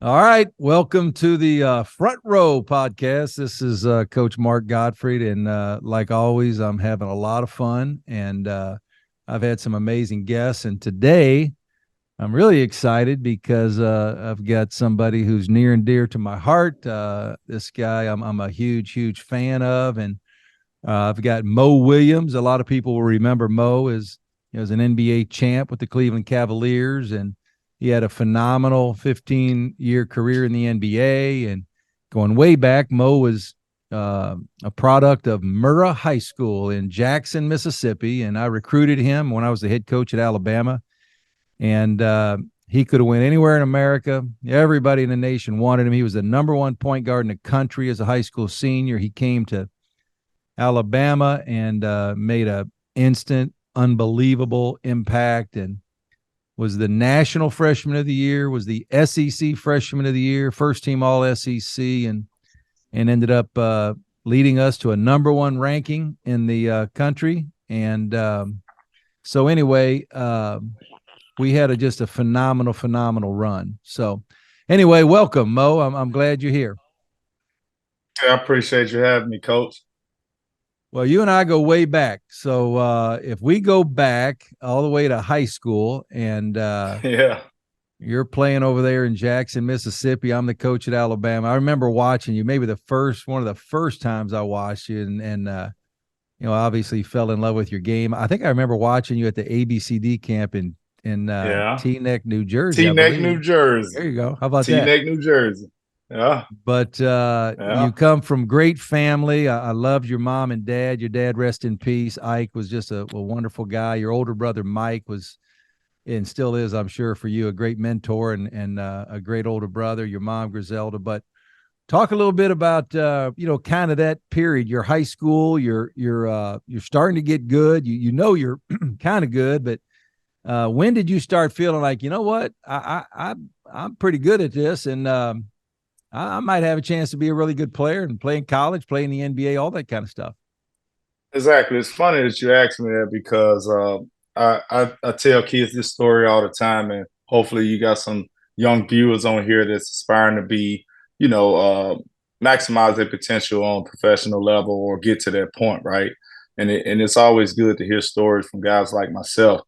All right. Welcome to the Front Row podcast. This is Coach Mark Gottfried. And like always, I'm having a lot of fun. And I've had some amazing guests. And today, I'm really excited because I've got somebody who's near and dear to my heart. This guy I'm a huge, huge fan of. And I've got Mo Williams. A lot of people will remember Mo as an NBA champ with the Cleveland Cavaliers, and he had a phenomenal 15-year career in the NBA. And going way back, Mo was a product of Murrah High School in Jackson, Mississippi, and I recruited him when I was the head coach at Alabama. And he could have went anywhere in America. Everybody in the nation wanted him. He was the number one point guard in the country as a high school senior. He came to Alabama and made a instant, unbelievable impact, and was the National Freshman of the Year, was the SEC Freshman of the Year, first team All SEC, and ended up leading us to a number one ranking in the country. And so anyway, we had just a phenomenal run. So anyway, welcome, Mo. I'm glad you're here. I appreciate you having me, Coach. Well, you and I go way back. So if we go back all the way to high school, and Yeah, you're playing over there in Jackson, Mississippi, I'm the coach at Alabama. I remember watching you, maybe one of the first times I watched you, and obviously fell in love with your game. I think I remember watching you at the ABCD camp in yeah. Teaneck, New Jersey, I Teaneck, believe. New Jersey. There you go. How about that? Teaneck, New Jersey. Yeah, But yeah. you come from great family. I loved your mom and dad. Your dad, rest in peace. Ike was just a wonderful guy. Your older brother Mike was, and still is, I'm sure, for you, a great mentor and a great older brother. Your mom Griselda. But talk a little bit about kind of that period. Your high school. You're starting to get good. You're kind of good, but when did you start feeling like, you know what, I'm pretty good at this, and I might have a chance to be a really good player and play in college, play in the NBA, all that kind of stuff. Exactly. It's funny that you asked me that because I tell kids this story all the time, and hopefully you got some young viewers on here that's aspiring to be, you know, uh, maximize their potential on professional level or get to that point, right? And it's always good to hear stories from guys like myself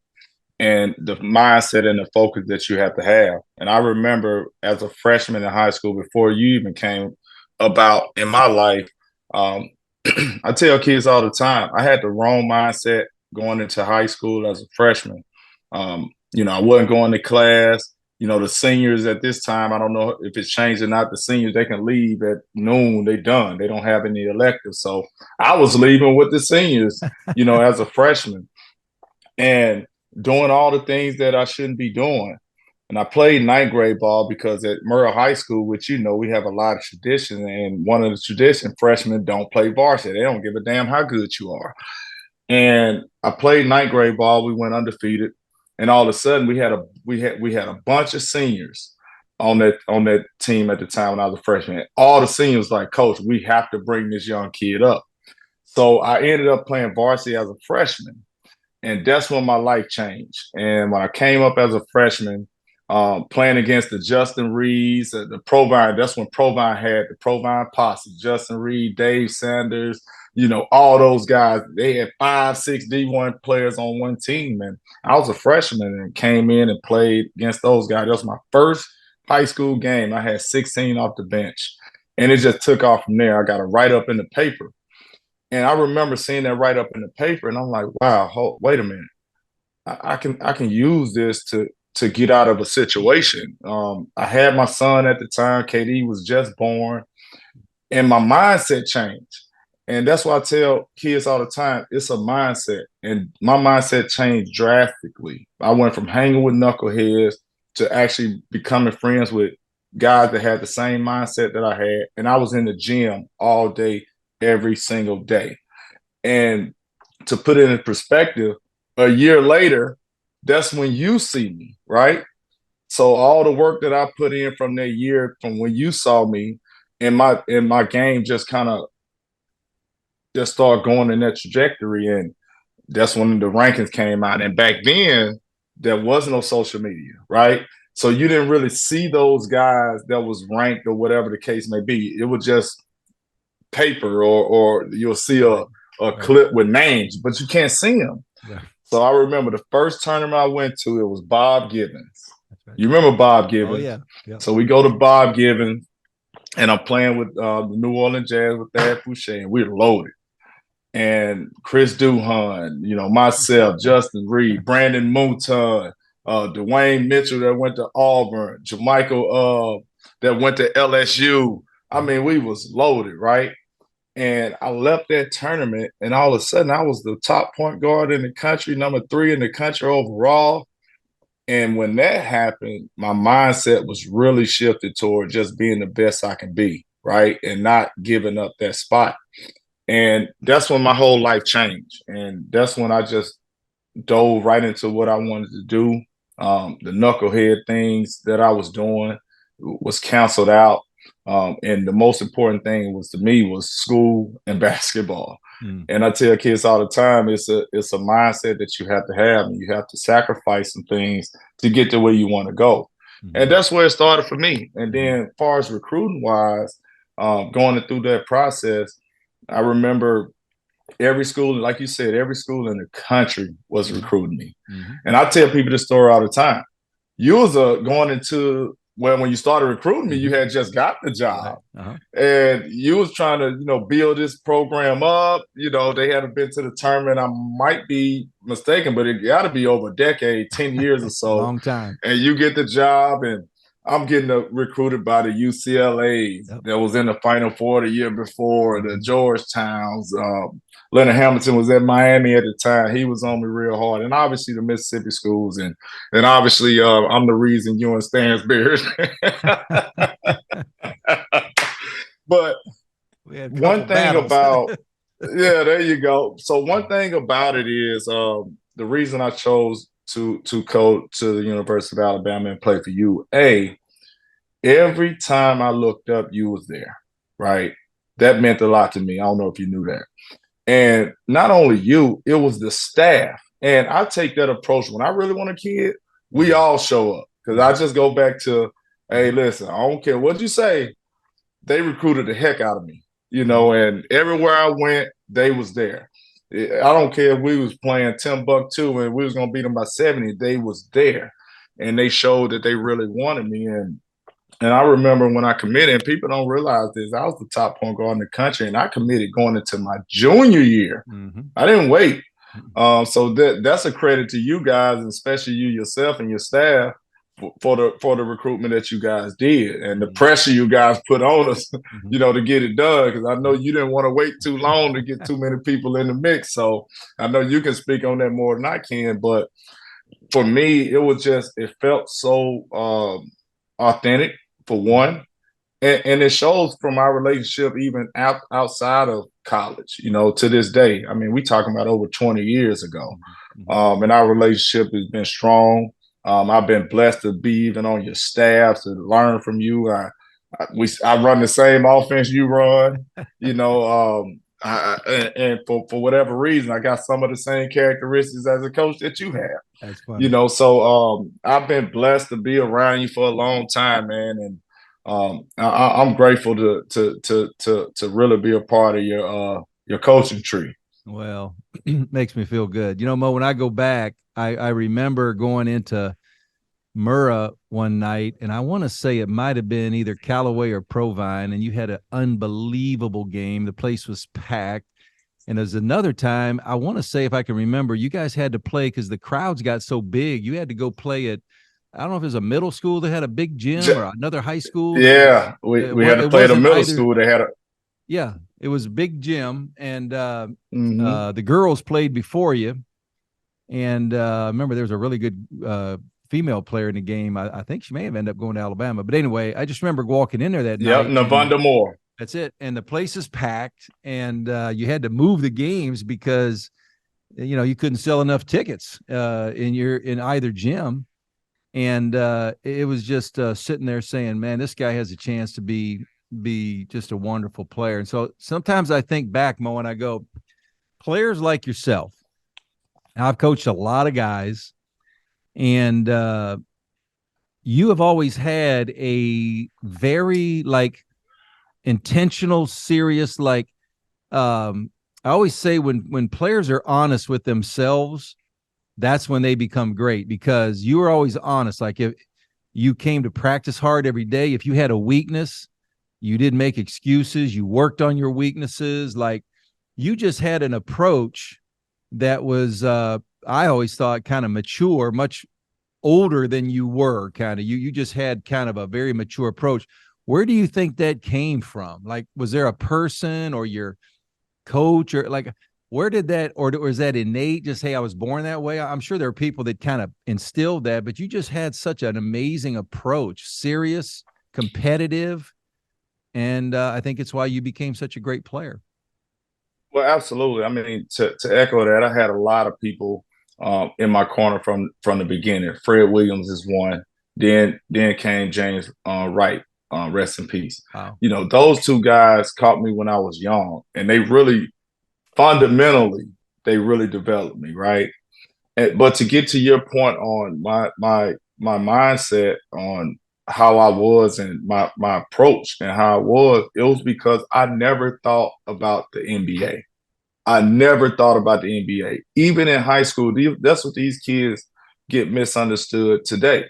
and the mindset and the focus that you have to have. And I remember as a freshman in high school, before you even came about in my life, um, I tell kids all the time, I had the wrong mindset going into high school as a freshman. I wasn't going to class. The seniors at this time, I don't know if it's changed or not. The seniors, they can leave at noon. They done. They don't have any electives. So I was leaving with the seniors, as a freshman. And doing all the things that I shouldn't be doing. And I played ninth grade ball because at Murrah High School, which we have a lot of tradition, and one of the tradition, freshmen don't play varsity. They don't give a damn how good you are. And I played ninth grade ball. We went undefeated, and all of a sudden we had a bunch of seniors on that team at the time when I was a freshman. All the seniors like, Coach, we have to bring this young kid up. So I ended up playing varsity as a freshman, and that's when my life changed. And when I came up as a freshman, playing against the Justin Reeds, the Provine, that's when Provine had the Provine posse, Justin Reed, Dave Sanders, all those guys. They had 5, 6 D1 players on one team. And I was a freshman and came in and played against those guys. That was my first high school game. I had 16 off the bench. And it just took off from there. I got a write up in the paper. And I remember seeing that write up in the paper, and I'm like, wow, wait a minute. I can use this to get out of a situation. I had my son at the time. KD was just born, and my mindset changed. And that's why I tell kids all the time, it's a mindset. And my mindset changed drastically. I went from hanging with knuckleheads to actually becoming friends with guys that had the same mindset that I had. And I was in the gym all day, every single day. And to put it in perspective, a year later, that's when you see me, right? So all the work that I put in from that year, from when you saw me, in my game just kind of just started going in that trajectory. And that's when the rankings came out. And back then, there was no social media, right? So you didn't really see those guys that was ranked or whatever the case may be. It was just paper, or you'll see a clip with names, but you can't see them. Right. So I remember the first tournament I went to, it was Bob Gibbons. Right. You remember Bob Gibbons? Oh, yeah. Yep. So we go to Bob Gibbons, and I'm playing with the New Orleans Jazz with Thad Boucher, and we're loaded. And Chris Duhon, myself, Justin Reed, Brandon Mouton, Dwayne Mitchell that went to Auburn, Jermichael that went to LSU. I mean, we was loaded, right? And I left that tournament, and all of a sudden, I was the top point guard in the country, number 3 in the country overall. And when that happened, my mindset was really shifted toward just being the best I can be, right? And not giving up that spot. And that's when my whole life changed. And that's when I just dove right into what I wanted to do. The knucklehead things that I was doing was canceled out. And the most important thing was to me was school and basketball. And I tell kids all the time, it's a mindset that you have to have, and you have to sacrifice some things to get to where you want to go. And that's where it started for me. And then as far as recruiting wise, going through that process, I remember every school, like you said, every school in the country was recruiting me. And I tell people this story all the time. You was going into when you started recruiting me, you had just got the job. And you was trying to, build this program up. They hadn't been to the tournament. I might be mistaken, but it got to be over a decade, 10 years or so. Long time. And you get the job, and I'm getting recruited by the UCLAs that was in the Final Four the year before, the Georgetowns. Leonard Hamilton was at Miami at the time. He was on me real hard. And obviously the Mississippi schools. And obviously I'm the reason you and Stan's beard. But one thing about yeah, there you go. So one thing about it is the reason I chose to go to the University of Alabama and play for you. Every time I looked up, you was there, right? That meant a lot to me. I don't know if you knew that. And not only you, it was the staff. And I take that approach. When I really want a kid, we all show up. Because I just go back to, hey, listen, I don't care what you say. They recruited the heck out of me, and everywhere I went, they was there. I don't care if we was playing Timbuktu and we was going to beat them by 70. They was there. And they showed that they really wanted me. And I remember when I committed, and people don't realize this, I was the top point guard in the country, and I committed going into my junior year. I didn't wait. So that's a credit to you guys, and especially you yourself and your staff for the recruitment that you guys did and the pressure you guys put on us, to get it done. Because I know you didn't want to wait too long to get too many people in the mix. So I know you can speak on that more than I can. But for me, it felt so authentic. For one, and it shows from our relationship even outside of college, to this day. I mean, we talking about over 20 years ago, and our relationship has been strong. I've been blessed to be even on your staff, to learn from you. I run the same offense you run, and for whatever reason, I got some of the same characteristics as a coach that you have. That's funny. So I've been blessed to be around you for a long time, man, and I'm grateful to really be a part of your coaching tree. Well, makes me feel good. Mo, when I go back, I remember going into Murrah one night, and I want to say it might have been either Callaway or Provine, and you had an unbelievable game. The place was packed. And there's another time, I want to say, if I can remember, you guys had to play because the crowds got so big. You had to go play at, I don't know if it was a middle school that had a big gym or another high school. Yeah, we had to play at a middle school that had a. Yeah, it was a big gym, and the girls played before you. And I remember there was a really good female player in the game. I think she may have ended up going to Alabama. But anyway, I just remember walking in there that night. Yep, Navonda Moore. That's it. And the place is packed, and you had to move the games because, you couldn't sell enough tickets in either gym. And it was just sitting there saying, man, this guy has a chance to be just a wonderful player. And so sometimes I think back, Mo, and I go, players like yourself. I've coached a lot of guys, and you have always had a very like intentional, serious, like I always say when players are honest with themselves, that's when they become great, because you were always honest. Like if you came to practice hard every day, if you had a weakness, you didn't make excuses, you worked on your weaknesses. Like you just had an approach that was I always thought kind of mature, much older than you were. Kind of you just had kind of a very mature approach. Where do you think that came from? Like, was there a person or your coach, or like where did that, or was that innate, just hey, I was born that way? I'm sure there are people that kind of instilled that, but you just had such an amazing approach, serious, competitive, and I think it's why you became such a great player. Well, absolutely. I mean, to echo that, I had a lot of people in my corner from the beginning. Fred Williams is one. Then came James Wright, rest in peace. Wow. You know, those two guys caught me when I was young, and they really fundamentally they really developed me, right? But to get to your point on my mindset on how I was and my approach and how I was, it was because I never thought about the NBA. I never thought about the NBA. Even in high school, that's what these kids get misunderstood today.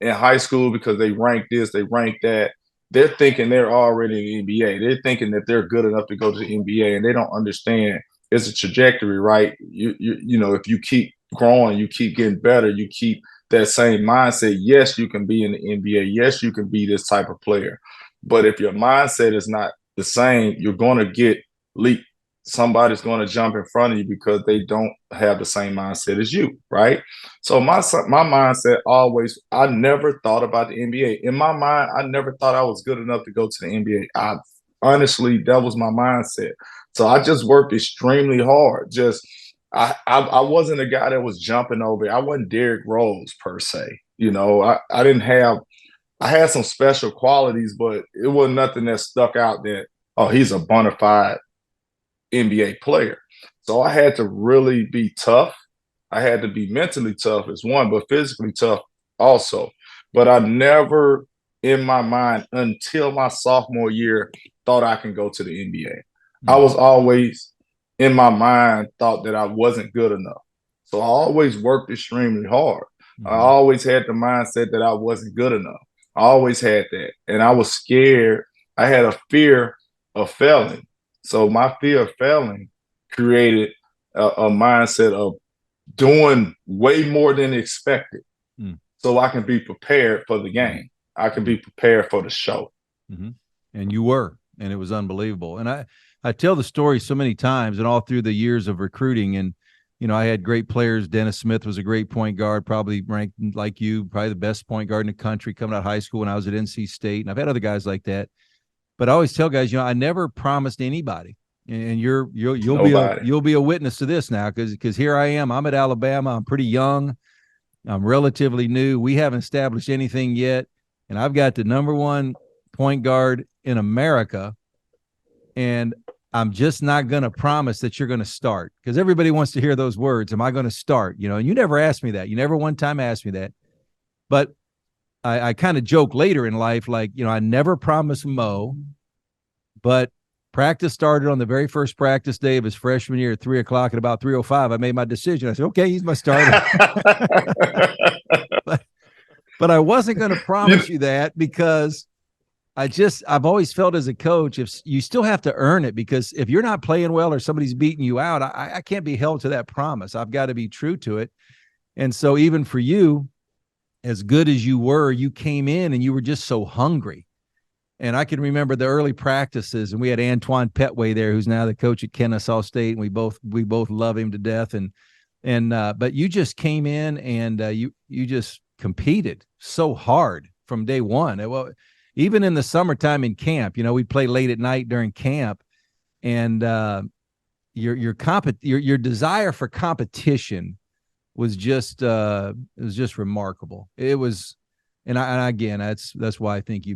In high school, because they rank this, they rank that, they're thinking they're already in the NBA. They're thinking that they're good enough to go to the NBA, and they don't understand it's a trajectory, right? You know, if you keep growing, you keep getting better, you keep that same mindset. Yes, you can be in the NBA. Yes, you can be this type of player. But if your mindset is not the same, you're going to get leaked. Somebody's going to jump in front of you because they don't have the same mindset as you, right? So my mindset always, I never thought about the NBA. In my mind, I never thought I was good enough to go to the NBA. I honestly, that was my mindset. So I just worked extremely hard. Just I wasn't a guy that was jumping over. I wasn't Derrick Rose per se. You know, I didn't have, I had some special qualities, but it wasn't nothing that stuck out that, oh, he's a bona fide NBA player. So I had to really be tough. I had to be mentally tough as one, but physically tough also. But I never in my mind until my sophomore year thought I can go to the NBA. I was always in my mind thought that I wasn't good enough. So I always worked extremely hard. I always had the mindset that I wasn't good enough. I always had that. And I was scared. I had a fear of failing. So my fear of failing created a mindset of doing way more than expected, so I can be prepared for the game. I can be prepared for the show. And you were, and it was unbelievable. And I tell the story so many times, and all through the years of recruiting. And you know, I had great players. Dennis Smith was a great point guard, probably ranked like you, probably the best point guard in the country coming out of high school when I was at NC State. And I've had other guys like that. But I always tell guys, you know, I never promised anybody, and you'll be a witness to this now, because here I am. I'm at Alabama. I'm pretty young. I'm relatively new. We haven't established anything yet, and I've got the number one point guard in America, and I'm just not going to promise that you're going to start, because everybody wants to hear those words. Am I going to start? You know, and you never asked me that. You never one time asked me that, but I kind of joke later in life, like, you know, I never promised Mo, but practice started on the very first practice day of his freshman year at 3:00. At about 3:05, I made my decision. I said, okay, he's my starter. but I wasn't going to promise you that, because I've always felt as a coach, if you still have to earn it, because if you're not playing well or somebody's beating you out, I can't be held to that promise. I've got to be true to it. And so even for you, as good as you were, you came in and you were just so hungry. And I can remember the early practices, and we had Antoine Petway there, who's now the coach at Kennesaw State, and we both love him to death. But you just came in, and you just competed so hard from day one. Well, even in the summertime in camp, you know, we'd play late at night during camp, and your desire for competition was just it was just remarkable. It was, and again, that's why I think you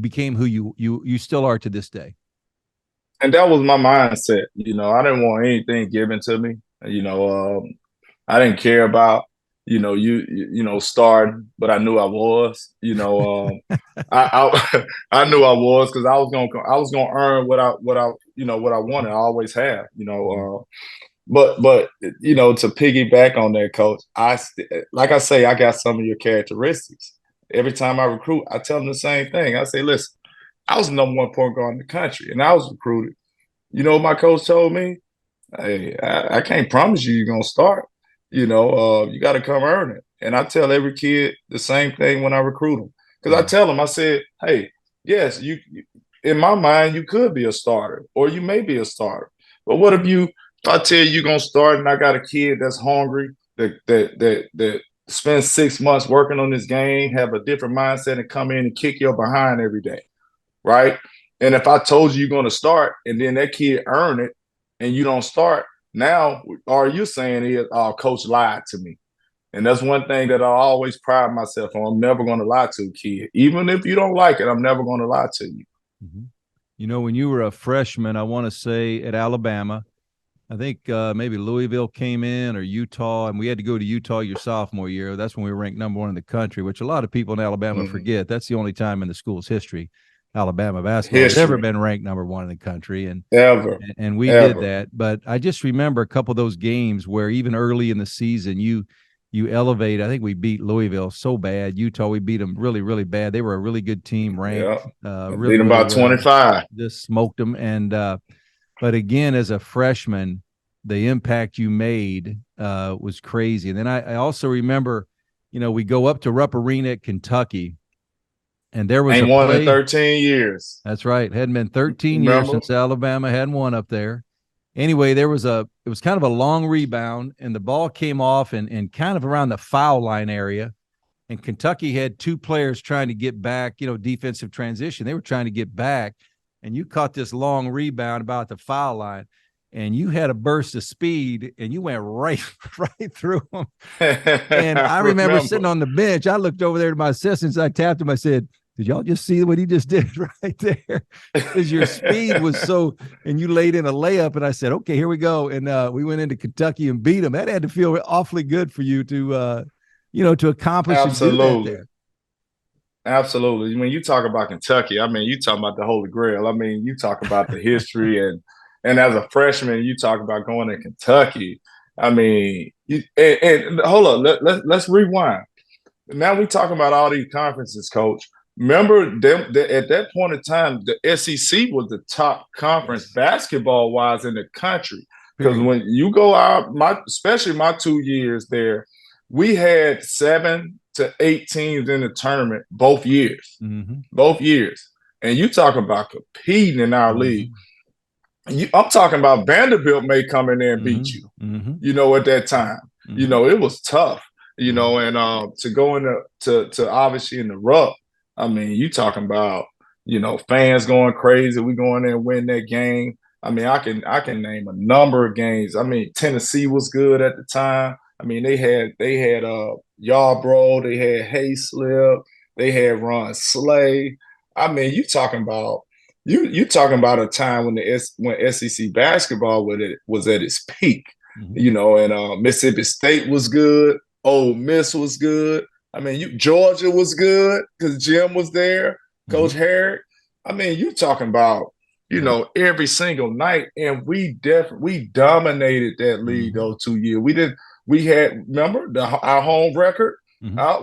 became who you still are to this day. And that was my mindset. You know, I didn't want anything given to me. You know, I didn't care about, starting, but I knew I was. I knew I was because I was gonna earn what I wanted. I always have. But to piggyback on that, coach, like I say, I got some of your characteristics. Every time I recruit, I tell them the same thing. I say, listen, I was the number one point guard in the country, and I was recruited. You know what my coach told me? Hey, I can't promise you're gonna start. You got to come earn it. And I tell every kid the same thing when I recruit them, because I tell them, I said, hey, yes, in my mind, you could be a starter, or you may be a starter. But what if I tell you you're gonna start, and I got a kid that's hungry, that spends 6 months working on this game, have a different mindset, and come in and kick your behind every day, right? And if I told you you're gonna start, and then that kid earn it, and you don't start, now all you're saying is, "Oh, coach lied to me." And that's one thing that I always pride myself on. I'm never going to lie to a kid. Even if you don't like it, I'm never going to lie to you. Mm-hmm. When you were a freshman, I want to say at Alabama, I think maybe Louisville came in, or Utah, and we had to go to Utah your sophomore year. That's when we were ranked number 1 in the country, which a lot of people in Alabama forget. That's the only time in the school's history Alabama basketball has ever been ranked number 1 in the country, and we did that. But I just remember a couple of those games where even early in the season, you elevate. I think we beat Louisville so bad. Utah, we beat them really, really bad. They were a really good team, ranked. Really, beat them by 25. Just smoked them. And but again, as a freshman, the impact you made was crazy. And then I also remember, we go up to Rupp Arena at Kentucky, and there was Ain't won in 13 years. That's right. Hadn't been 13 years since Alabama hadn't won up there. Anyway, it was kind of a long rebound, and the ball came off and kind of around the foul line area. And Kentucky had 2 players trying to get back, defensive transition. They were trying to get back, and you caught this long rebound about the foul line, and you had a burst of speed, and you went right through them. And I remember sitting on the bench. I looked over there to my assistants. I tapped him. I said, "Did y'all just see what he just did right there?" Because your speed was so, and you laid in a layup, and I said, "Okay, here we go." And we went into Kentucky and beat them. That had to feel awfully good for you to, to accomplish and do that there. Absolutely. When you talk about Kentucky, I mean, you talk about the Holy Grail. I mean, you talk about the history, and as a freshman, you talk about going to Kentucky. I mean, and hold up, let's rewind. Now we talking about all these conferences, Coach. Remember, at that point in time, the SEC was the top conference basketball-wise in the country. Because when you go out, especially my 2 years there, we had 7 to 8 teams in the tournament both years. Both years. And you talking about competing in our league. I'm talking about Vanderbilt may come in there and beat you, at that time. It was tough, and to go into to obviously in the Rupp. I mean, you talking about, fans going crazy. We go in there and win that game. I mean, I can name a number of games. I mean, Tennessee was good at the time. I mean, they had Yarbrough, they had Hayslip, they had Ron Slay. I mean, you talking about a time when SEC basketball was at its peak. And Mississippi State was good, Ole Miss was good. I mean, Georgia was good because Jim was there, Coach Herrick. I mean, you talking about, every single night, and we dominated that league those 2 years. Remember our home record?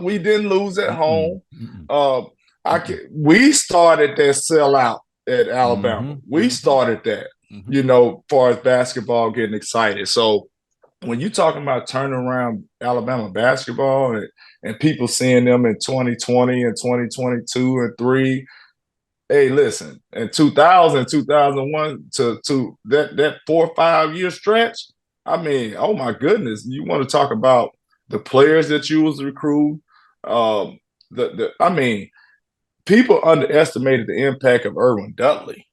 We didn't lose at home. We started that sellout at Alabama. We started that, as far as basketball getting excited. So when you're talking about turning around Alabama basketball and people seeing them in 2020 and 2022 and 3, hey, listen, in 2000, 2001 to that 4 or 5 year stretch, I mean, oh my goodness, you want to talk about the players that you was recruiting. I mean, people underestimated the impact of Irwin Dudley.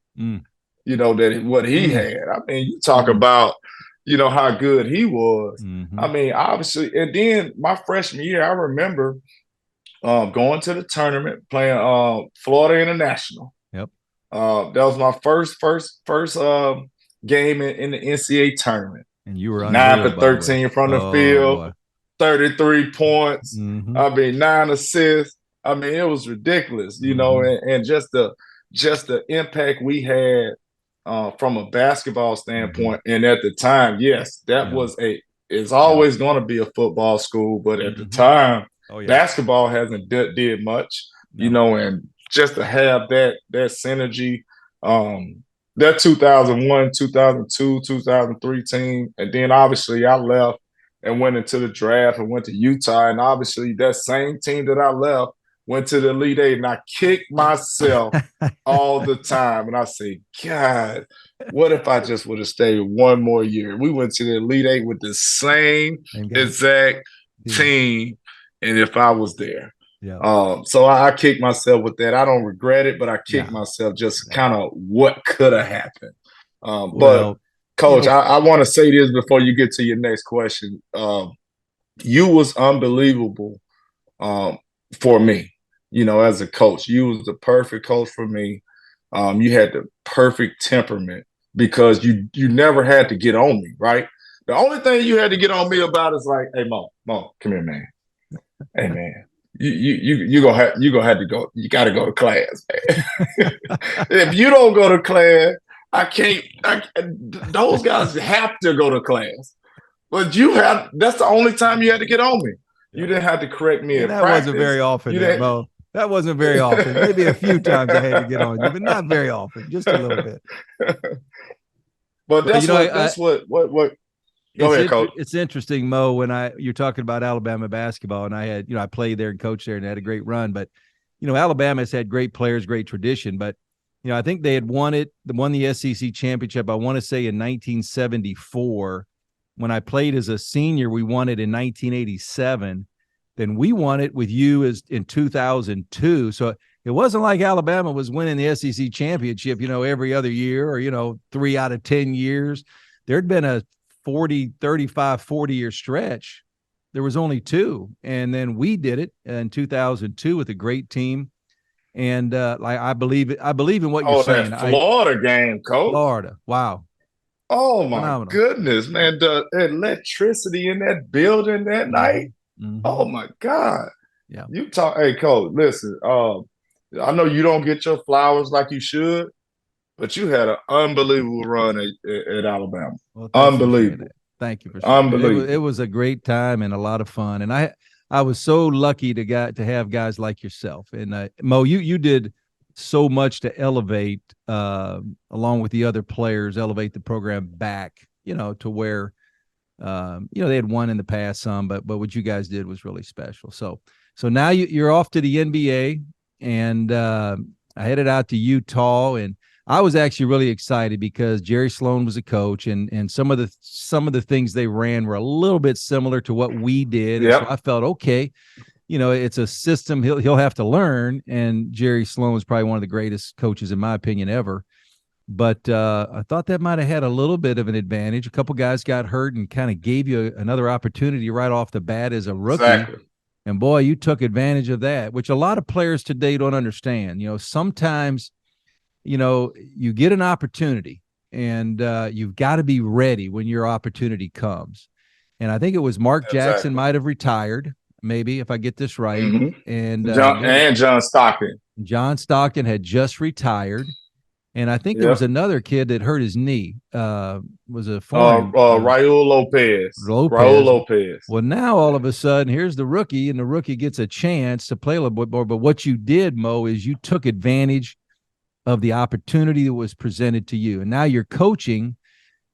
What he had. I mean, you talk about, how good he was. I mean, obviously, and then my freshman year, I remember going to the tournament, playing Florida International. Yep. That was my first game in the NCAA tournament. And you were 9 for 13 from the field, 33 points. Mm-hmm. I mean, 9 assists. I mean, it was ridiculous, you know, and just the impact we had from a basketball standpoint. And at the time, yes, that was it's always going to be a football school, but at the time, basketball hasn't did much, you know, and just to have that synergy, that 2001, 2002, 2003 team, and then obviously I left and went into the draft and went to Utah, and obviously that same team that I left went to the Elite Eight, and I kicked myself all the time. And I say, God, what if I just would have stayed one more year? We went to the Elite Eight with the same exact team, and if I was there. So I kicked myself with that. I don't regret it, but I kicked myself just kind of what could have happened. But, Coach, I want to say this before you get to your next question. You was unbelievable for me. You know, as a coach, you was the perfect coach for me. You had the perfect temperament because you never had to get on me, right? The only thing you had to get on me about is like, hey, Mo, come here, man. Hey, man, you gonna have to go. You got to go to class, man. If you don't go to class, I can't. Those guys have to go to class, but that's the only time you had to get on me. You didn't have to correct me in practice. That wasn't very often, Mo. That wasn't very often. Maybe a few times I had to get on you, but not very often. Just a little bit. But that's what. Go ahead, Coach. It's interesting, Mo. When you're talking about Alabama basketball, and I played there and coached there and had a great run. But Alabama's had great players, great tradition. But I think they had won the SEC championship. I want to say in 1974. When I played as a senior, we won it in 1987. Then we won it with you in 2002. So it wasn't like Alabama was winning the SEC championship, every other year or, 3 out of 10 years. There'd been a 40-year stretch. There was only 2. And then we did it in 2002 with a great team. And I believe in what you're saying. That Florida game, Coach. Florida. Wow. Oh, my goodness, man. The electricity in that building that night. Mm-hmm. Oh, my God. Yeah. Hey, Coach, listen, I know you don't get your flowers like you should, but you had an unbelievable run at Alabama. Well, unbelievable. Thank you for sharing. Unbelievable. It was a great time and a lot of fun. And I was so lucky to have guys like yourself. And Mo, you did so much to elevate, along with the other players, elevate the program back, to where, they had won in the past some, but what you guys did was really special. So now you're off to the NBA, and I headed out to Utah, and I was actually really excited because Jerry Sloan was a coach, and some of the things they ran were a little bit similar to what we did. Yep. And so I felt, okay, it's a system he'll have to learn. And Jerry Sloan was probably one of the greatest coaches, in my opinion, ever. But I thought that might have had a little bit of an advantage. A couple guys got hurt and kind of gave you another opportunity right off the bat as a rookie. Exactly. And boy, you took advantage of that, which a lot of players today don't understand. Sometimes, you get an opportunity, and you've got to be ready when your opportunity comes. And I think it was Mark Jackson might have retired, maybe, if I get this right. Mm-hmm. And John Stockton. John Stockton had just retired. And I think there was another kid that hurt his knee. Was a foreign. Raul Lopez. Raul Lopez. Well, now all of a sudden, here's the rookie, and the rookie gets a chance to play a little bit more. But what you did, Mo, is you took advantage of the opportunity that was presented to you. And now you're coaching,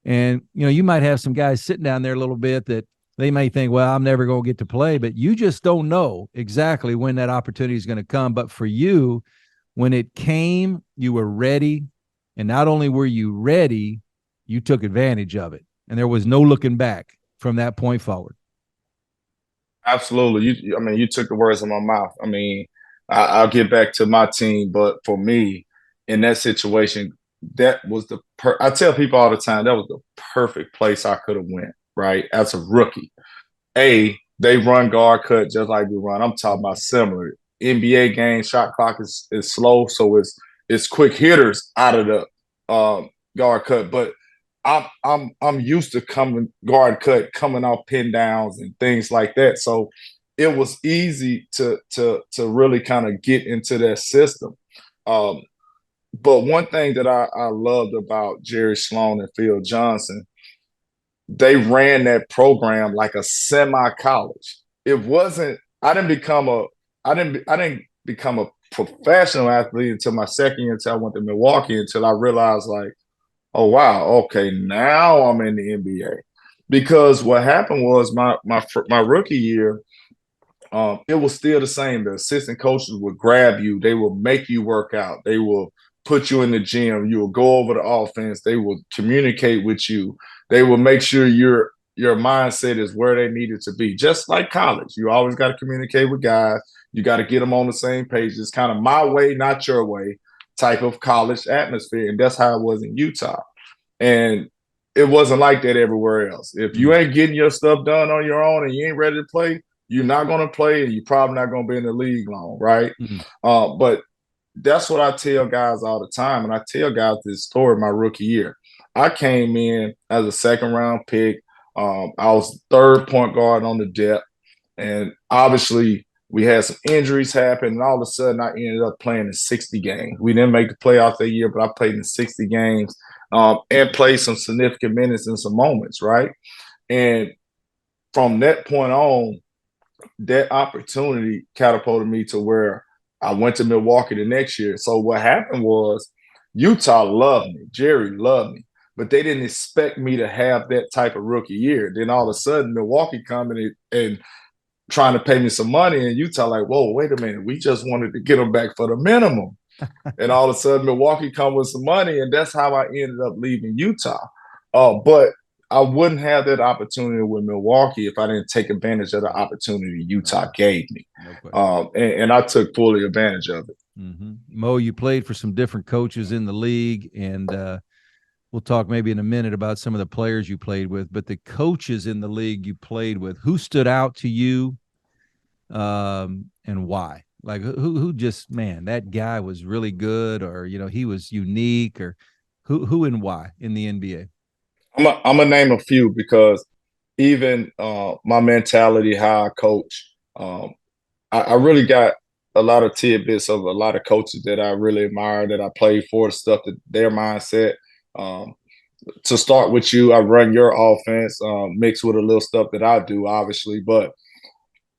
and you might have some guys sitting down there a little bit that they may think, well, I'm never going to get to play, but you just don't know exactly when that opportunity is going to come. But for you, when it came, you were ready. And not only were you ready, you took advantage of it. And there was no looking back from that point forward. Absolutely. You took the words in my mouth. I'll get back to my team, but for me, in that situation, that was I tell people all the time, that was the perfect place I could have went, right? As a rookie. They run guard cut just like we run. I'm talking about similar. NBA game, shot clock is slow, so it's quick hitters out of the guard cut. But I'm used to coming guard cut, coming off pin downs and things like that. So it was easy to really kind of get into that system. Um, but one thing that I loved about Jerry Sloan and Phil Johnson, they ran that program like a semi-college. It wasn't. I didn't become a professional athlete until my second year, until I went to Milwaukee, until I realized like, oh wow, okay, now I'm in the NBA. Because what happened was my rookie year, it was still the same. The assistant coaches would grab you, they will make you work out, they will put you in the gym, you will go over the offense, they will communicate with you, they will make sure your mindset is where they need it to be. Just like college, you always got to communicate with guys. You got to get them on the same page. It's kind of my way, not your way type of college atmosphere. And that's how it was in Utah. And it wasn't like that everywhere else. If you ain't getting your stuff done on your own and you ain't ready to play, you're not going to play, and you're probably not going to be in the league long, right? But that's what I tell guys all the time. And I tell guys this story my rookie year. I came in as a second round pick. I was third point guard on the depth. And obviously, we had some injuries happen. And all of a sudden, I ended up playing in 60 games. We didn't make the playoffs that year, but I played in 60 games and played some significant minutes in some moments, right? And from that point on, that opportunity catapulted me to where I went to Milwaukee the next year. So what happened was Utah loved me. Jerry loved me, but they didn't expect me to have that type of rookie year. Then all of a sudden, Milwaukee coming and trying to pay me some money, and Utah like, whoa, wait a minute. We just wanted to get them back for the minimum. And all of a sudden, Milwaukee come with some money, and that's how I ended up leaving Utah. But I wouldn't have that opportunity with Milwaukee if I didn't take advantage of the opportunity Utah gave me. And I took fully advantage of it. Mo, you played for some different coaches in the league, and we'll talk maybe in a minute about some of the players you played with, but the coaches in the league you played with, who stood out to you and why? Like who just, man, that guy was really good, or, he was unique, or who and why in the NBA? I'm gonna name a few because even my mentality, how I coach, I really got a lot of tidbits of a lot of coaches that I really admire, that I played for, stuff that their mindset. To start with you, I run your offense mixed with a little stuff that I do, obviously, but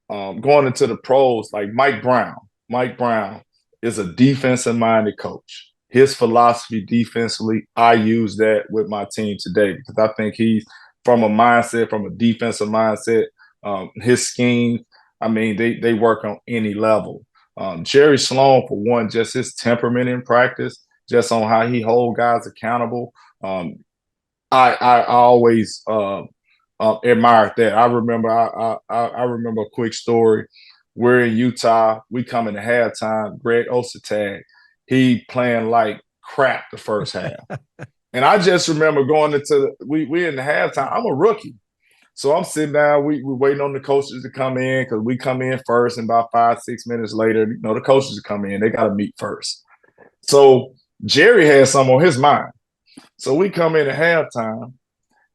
going into the pros, like Mike Brown is a defensive-minded coach. His philosophy defensively, I use that with my team today because I think he's from a defensive mindset. His scheme, I mean, they work on any level. Jerry Sloan, for one, just his temperament in practice, just on how he hold guys accountable. I always admired that. I remember a quick story. We're in Utah. We come into halftime. Greg Ostertag, he playing like crap the first half. And I just remember going into we in the halftime. I'm a rookie. So I'm sitting down. We're waiting on the coaches to come in because we come in first, and about 5-6 minutes later, the coaches come in. They got to meet first. So Jerry has something on his mind. So we come in at halftime,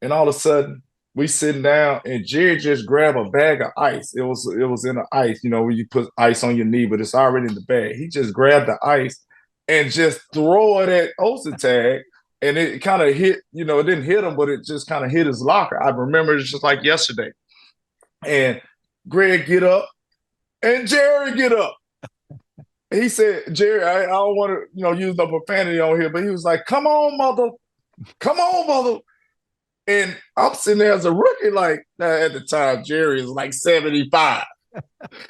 and all of a sudden we sitting down, and Jerry just grabbed a bag of ice. It was in the ice, when you put ice on your knee, but it's already in the bag. He just grabbed the ice and just throw it at Ostertag. And it kind of hit, it didn't hit him, but it just kind of hit his locker. I remember it's just like yesterday. And Greg get up and Jerry get up. He said, Jerry, I don't want to, use no profanity on here, but he was like, come on, mother. And I'm sitting there as a rookie, like, at the time, Jerry is like 75.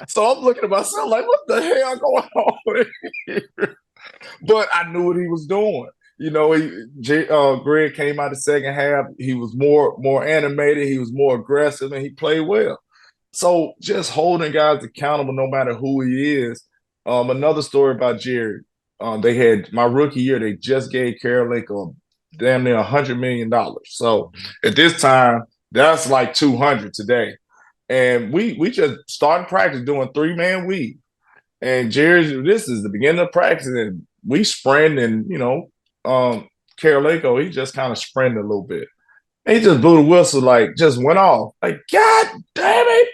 So I'm looking at myself like, what the hell going on here? But I knew what he was doing. Greg came out the second half. He was more animated. He was more aggressive, and he played well. So just holding guys accountable, no matter who he is. Another story about Jerry. They had my rookie year. They just gave Karolinka damn near $100 million. So at this time, that's like 200 today. And we just started practice doing 3-man weave. And Jerry, this is the beginning of practice, and we sprint and Karolinko, he just kind of sprinted a little bit. And he just blew the whistle, like just went off. Like, God damn it.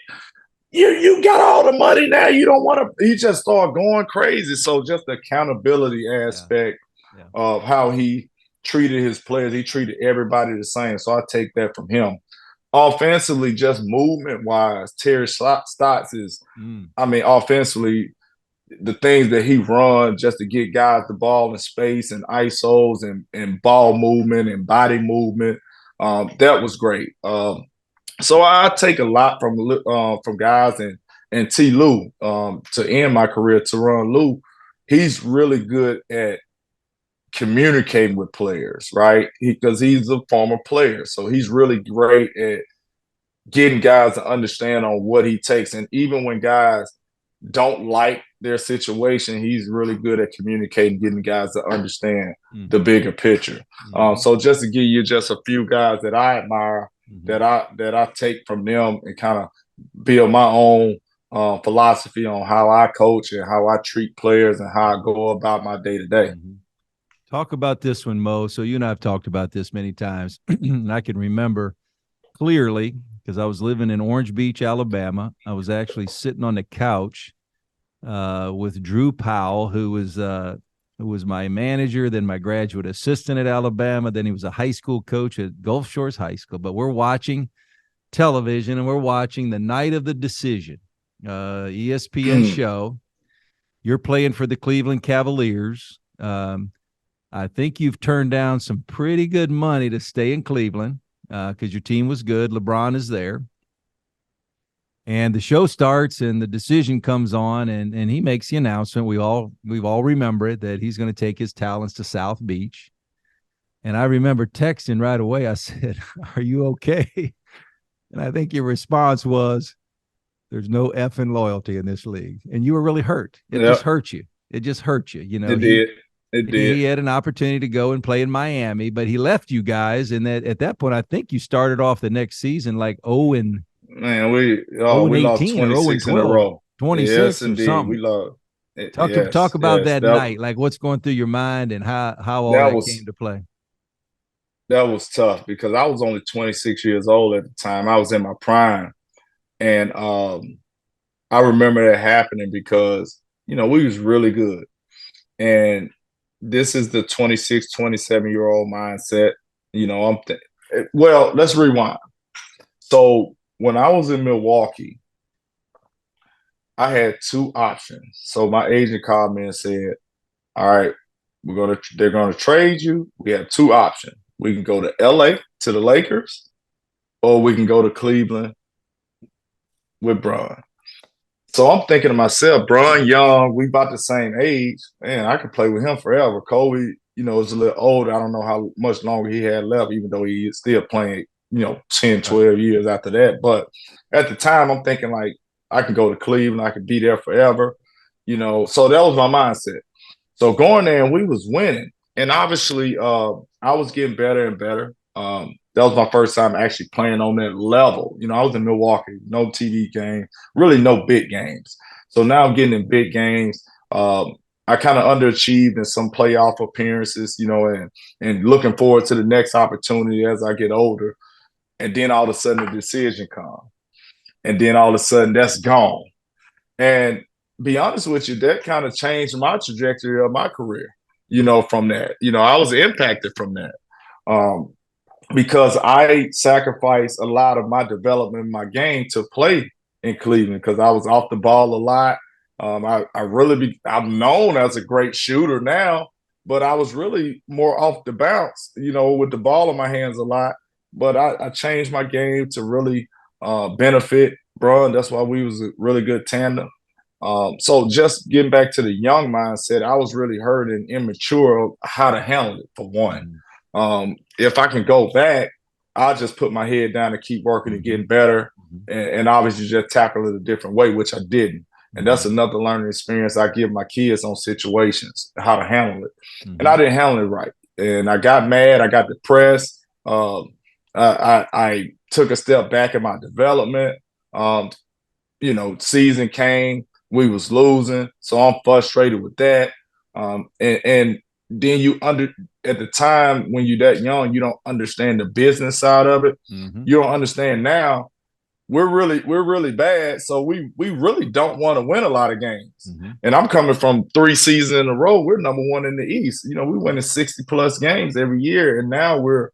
You got all the money now. You don't want to. He just started going crazy. So just the accountability aspect of how he treated his players, he treated everybody the same. So I take that from him. Offensively, just movement wise, Terry Stotts is. I mean, offensively, the things that he run just to get guys the ball in space and ISOs and ball movement and body movement, that was great. So I take a lot from guys and T. Lue to end my career. Tyronn Lue, he's really good at communicating with players, right? Because he's a former player, so he's really great at getting guys to understand on what he takes. And even when guys don't like their situation, he's really good at communicating, getting guys to understand the bigger picture. So just to give you just a few guys that I admire, that I take from them and kind of build my own philosophy on how I coach and how I treat players and how I go about my day to day. Talk about this one, Mo. So you and I have talked about this many times. And I can remember clearly because I was living in Orange Beach, Alabama. I was actually sitting on the couch with Drew Powell, who was my manager, then my graduate assistant at Alabama. Then he was a high school coach at Gulf Shores High School. But we're watching television, and we're watching the night of the decision, ESPN show. You're playing for the Cleveland Cavaliers. I think you've turned down some pretty good money to stay in Cleveland because your team was good. LeBron is there. And the show starts and the decision comes on, and he makes the announcement. We've all remember it, that he's going to take his talents to South Beach. And I remember texting right away. I said, "Are you okay?" And I think your response was, "There's no effing loyalty in this league." And you were really hurt. It just hurt you. It just hurt you. You know, It did. He had an opportunity to go and play in Miami, but he left you guys. And at that point, I think you started off the next season like 0 and Man, we 0 and lost 18 or 0 and 26 in a 12, row. 26 Yes, or indeed. something. We lost. Talk about that night, like what's going through your mind and how all that came to play. That was tough because I was only 26 years old at the time. I was in my prime. And I remember that happening because, we was really good. And this is the 26, 27-year-old mindset. Well, let's rewind. So when I was in Milwaukee, I had two options. So my agent called me and said, "All right, they're gonna trade you. We have two options. We can go to LA to the Lakers, or we can go to Cleveland with Bron." So I'm thinking to myself, Bron young, we about the same age. Man, I could play with him forever. Kobe, is a little older. I don't know how much longer he had left, even though he is still playing, 10, 12 years after that. But at the time, I'm thinking like, I can go to Cleveland. I could be there forever, So that was my mindset. So going there, and we was winning. And obviously, I was getting better and better. That was my first time actually playing on that level. I was in Milwaukee, no TV game, really no big games. So now I'm getting in big games. I kind of underachieved in some playoff appearances, and looking forward to the next opportunity as I get older. And then all of a sudden the decision comes. And then all of a sudden that's gone. And be honest with you, that kind of changed my trajectory of my career, from that. I was impacted from that. Because I sacrificed a lot of my development in my game to play in Cleveland because I was off the ball a lot. I'm known as a great shooter now, but I was really more off the bounce, with the ball in my hands a lot. But I changed my game to really benefit Bron. That's why we was a really good tandem. So just getting back to the young mindset, I was really hurt and immature of how to handle it, for one. If I can go back, I'll just put my head down and keep working and getting better, and obviously just tackle it a different way, which I didn't. And that's another learning experience I give my kids on situations, how to handle it. And I didn't handle it right. And I got mad. I got depressed. I took a step back in my development. Season came. We was losing. So I'm frustrated with that. And then at the time when you're that young, you don't understand the business side of it. Mm-hmm. You don't understand now. We're really bad, so we really don't want to win a lot of games. Mm-hmm. And I'm coming from 3 seasons in a row. We're number one in the East. You know, we winning 60 plus games every year, and now we're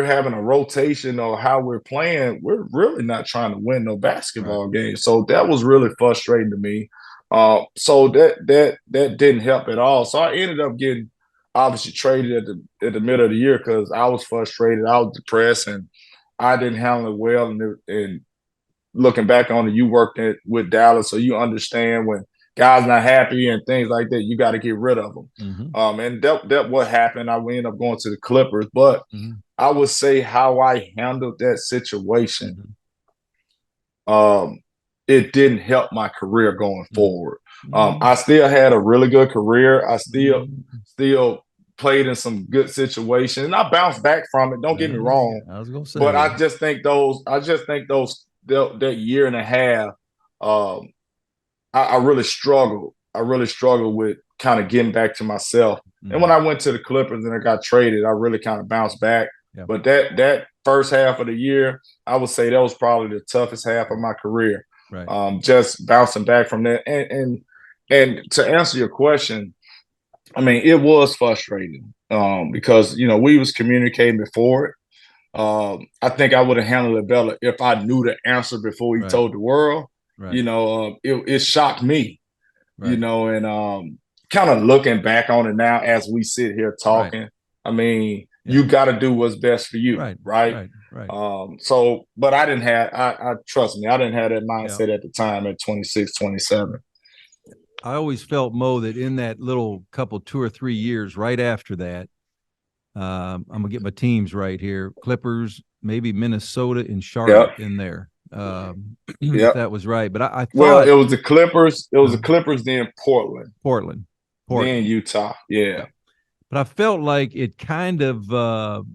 having a rotation of how we're playing. We're really not trying to win no basketball games. So that was really frustrating to me. So that didn't help at all. So I ended up getting obviously traded at the middle of the year because I was frustrated. I was depressed, and I didn't handle it well. And looking back on it, you worked with Dallas, so you understand when guys not happy and things like that, you got to get rid of them. Mm-hmm. And that what happened. I ended up going to the Clippers, but Mm-hmm. I would say how I handled that situation, it didn't help my career going forward. I still had a really good career. I still played in some good situations, and I bounced back from it. Don't get me wrong. I was gonna say, but I just think that year and a half, I really struggled. I really struggled with kind of getting back to myself. And when I went to the Clippers and I got traded, I really kind of bounced back. Yep. But that first half of the year, I would say that was probably the toughest half of my career. Right. Just bouncing back from that. And to answer your question, I mean, it was frustrating because, you know, we was communicating before it. I think I would have handled it better if I knew the answer before he told the world. Right. You know, it shocked me, Right. you know, and kind of looking back on it now as we sit here talking, Right. I mean, you got to do what's best for you, right? So, but I didn't have, I trust me, I didn't have that mindset at the time at 26, 27. I always felt, Mo, that in that little couple 2 or 3 years right after that, I'm gonna get my teams right here: Clippers, maybe Minnesota, and Charlotte in there. If that was right, but I thought it was the Clippers. It was the Clippers, then Portland, then Utah. Yeah. But I felt like it kind of